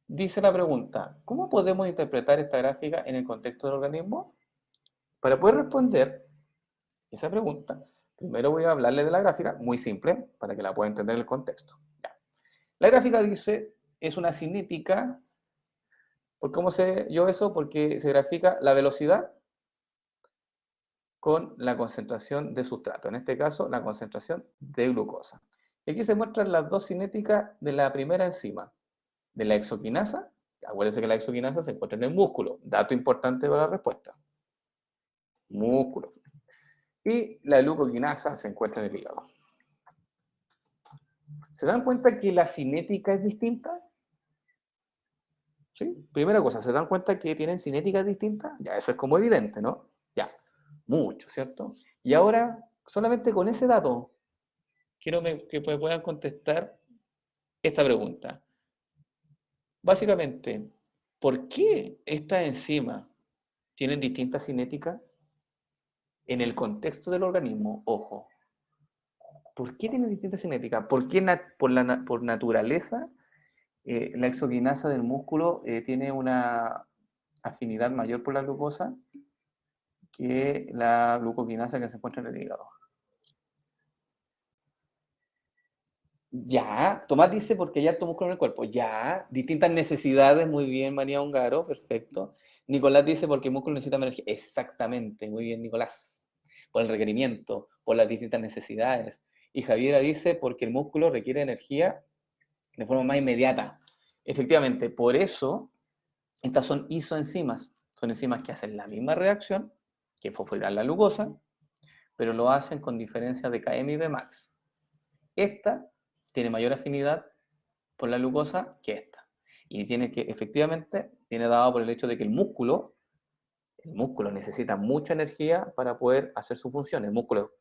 Dice la pregunta, ¿cómo podemos interpretar esta gráfica en el contexto del organismo? Para poder responder esa pregunta, primero voy a hablarle de la gráfica, muy simple, para que la pueda entender en el contexto. Ya. La gráfica dice, es una cinética. ¿Por cómo sé yo eso? Porque se grafica la velocidad con la concentración de sustrato, en este caso la concentración de glucosa. Y aquí se muestran las dos cinéticas de la primera enzima, de la exoquinasa. Acuérdense que la exoquinasa se encuentra en el músculo, dato importante para la respuesta. Músculo. Y la glucoquinasa se encuentra en el hígado. ¿Se dan cuenta que la cinética es distinta? ¿Sí? Primera cosa, ¿se dan cuenta que tienen cinéticas distintas? Ya, eso es como evidente, ¿no? Ya, mucho, ¿cierto? Y ahora, solamente con ese dato, quiero que me puedan contestar esta pregunta. Básicamente, ¿por qué estas enzimas tienen distintas cinéticas en el contexto del organismo? Ojo, ¿por qué tienen distintas cinéticas? ¿Por qué por naturaleza la exoquinasa del músculo tiene una afinidad mayor por la glucosa que la glucoquinasa que se encuentra en el hígado? Ya, Tomás dice porque hay harto músculo en el cuerpo. Ya, distintas necesidades, muy bien, María Ongaro, perfecto. Nicolás dice porque el músculo necesita más energía. Exactamente, muy bien, Nicolás. Por el requerimiento, por las distintas necesidades. Y Javiera dice porque el músculo requiere energía de forma más inmediata. Efectivamente, por eso estas son isoenzimas. Son enzimas que hacen la misma reacción que fosforilar la glucosa, pero lo hacen con diferencias de Km y Bmax. Esta tiene mayor afinidad por la glucosa que esta. Y efectivamente, viene dado por el hecho de que el músculo necesita mucha energía para poder hacer su función. El músculo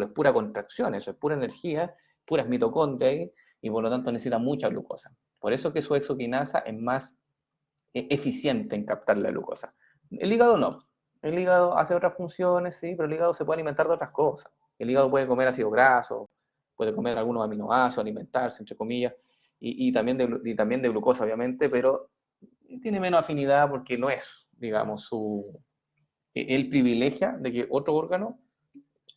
es pura contracción, eso es pura energía, puras mitocondrias, y por lo tanto necesita mucha glucosa. Por eso que su exoquinasa es más eficiente en captar la glucosa. El hígado no. El hígado hace otras funciones, sí, pero el hígado se puede alimentar de otras cosas. El hígado puede comer ácido graso, puede comer algunos aminoácidos, alimentarse, entre comillas, y también de glucosa, obviamente, pero tiene menos afinidad porque no es, digamos, él privilegia de que otros órganos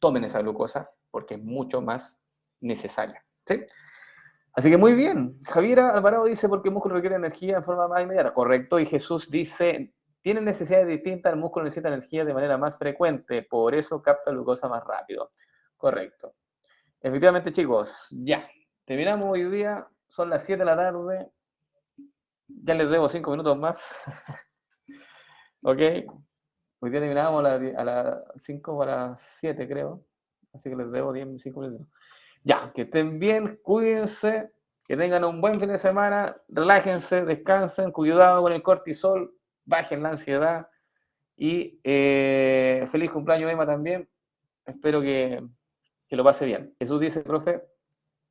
tomen esa glucosa porque es mucho más necesaria. ¿Sí? Así que muy bien. Javiera Alvarado dice porque el músculo requiere energía en forma más inmediata. Correcto. Y Jesús dice, tiene necesidades distintas, el músculo necesita energía de manera más frecuente, por eso capta glucosa más rápido. Correcto. Efectivamente, chicos, ya. Terminamos hoy día, son las 7 de la tarde. Ya les debo 5 minutos más. ¿Ok? Hoy día terminamos a las 5 para 7, creo. Así que les debo 5 minutos. Ya, que estén bien, cuídense, que tengan un buen fin de semana, relájense, descansen, cuidado con el cortisol, bajen la ansiedad y feliz cumpleaños, Emma, también. Espero que lo pase bien. Jesús dice, profe,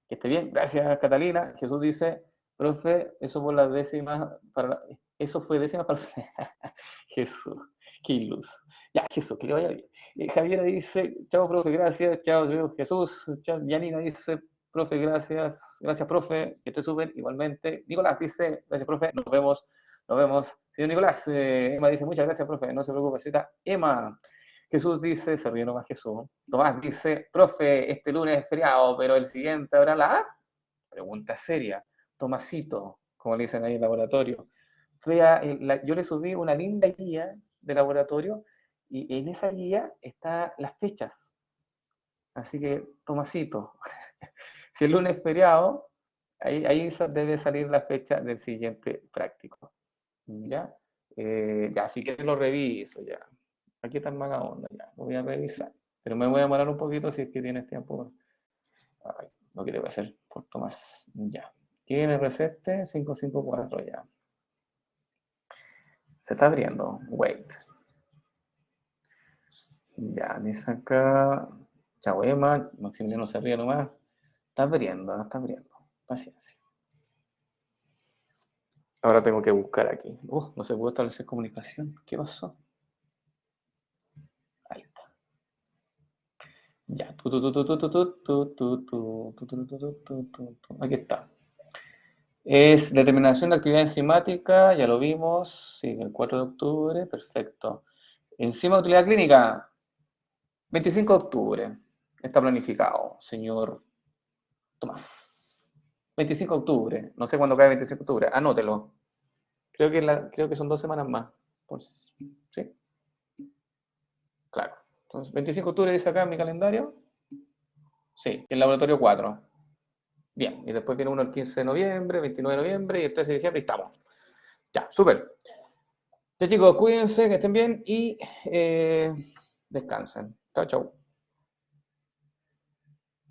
que esté bien. Gracias, Catalina. Jesús dice, profe, eso por las décimas, Eso fue décima persona. Jesús, qué iluso. Ya, Jesús, que le vaya bien. Javiera dice, chao, profe, gracias. Chao, Jesús. Chao, Yanina dice, profe, gracias. Gracias, profe, que esté súper, igualmente. Nicolás dice, gracias, profe, nos vemos. Nos vemos. Señor Nicolás, Emma dice, muchas gracias, profe, no se preocupe, señorita Emma. Jesús dice, se ríe nomás Jesús. Tomás dice, profe, este lunes es feriado, pero el siguiente habrá la pregunta seria. Tomasito, como le dicen ahí en el laboratorio. Yo le subí una linda guía de laboratorio y en esa guía están las fechas. Así que, Tomasito, si el lunes es feriado, ahí debe salir la fecha del siguiente práctico. ¿Ya? Ya, si quieres lo reviso ya. Aquí está el maga onda, ya, lo voy a revisar. Pero me voy a demorar un poquito si es que tienes tiempo. Ay, lo que debo hacer por Tomás. Ya. ¿Quién recete? 554, ya. Se está abriendo. Wait. Ya, dice acá. Chao, Emma. Maximiliano se ríe nomás. Está abriendo, está abriendo. Paciencia. Ahora tengo que buscar aquí. No se puede establecer comunicación. ¿Qué pasó? Ahí está. Ya. Aquí está. Es determinación de actividad enzimática, ya lo vimos. Sí, el 4 de octubre, perfecto. Enzima de utilidad clínica, 25 de octubre. Está planificado, señor Tomás. 25 de octubre, no sé cuándo cae 25 de octubre, anótelo. Creo que son 2 semanas más. ¿Sí? Claro. Entonces, 25 de octubre dice acá en mi calendario. Sí, el laboratorio 4. Bien, y después viene uno el 15 de noviembre, 29 de noviembre y el 13 de diciembre y estamos. Ya, súper. Ya chicos, cuídense, que estén bien y descansen. Chao, chao.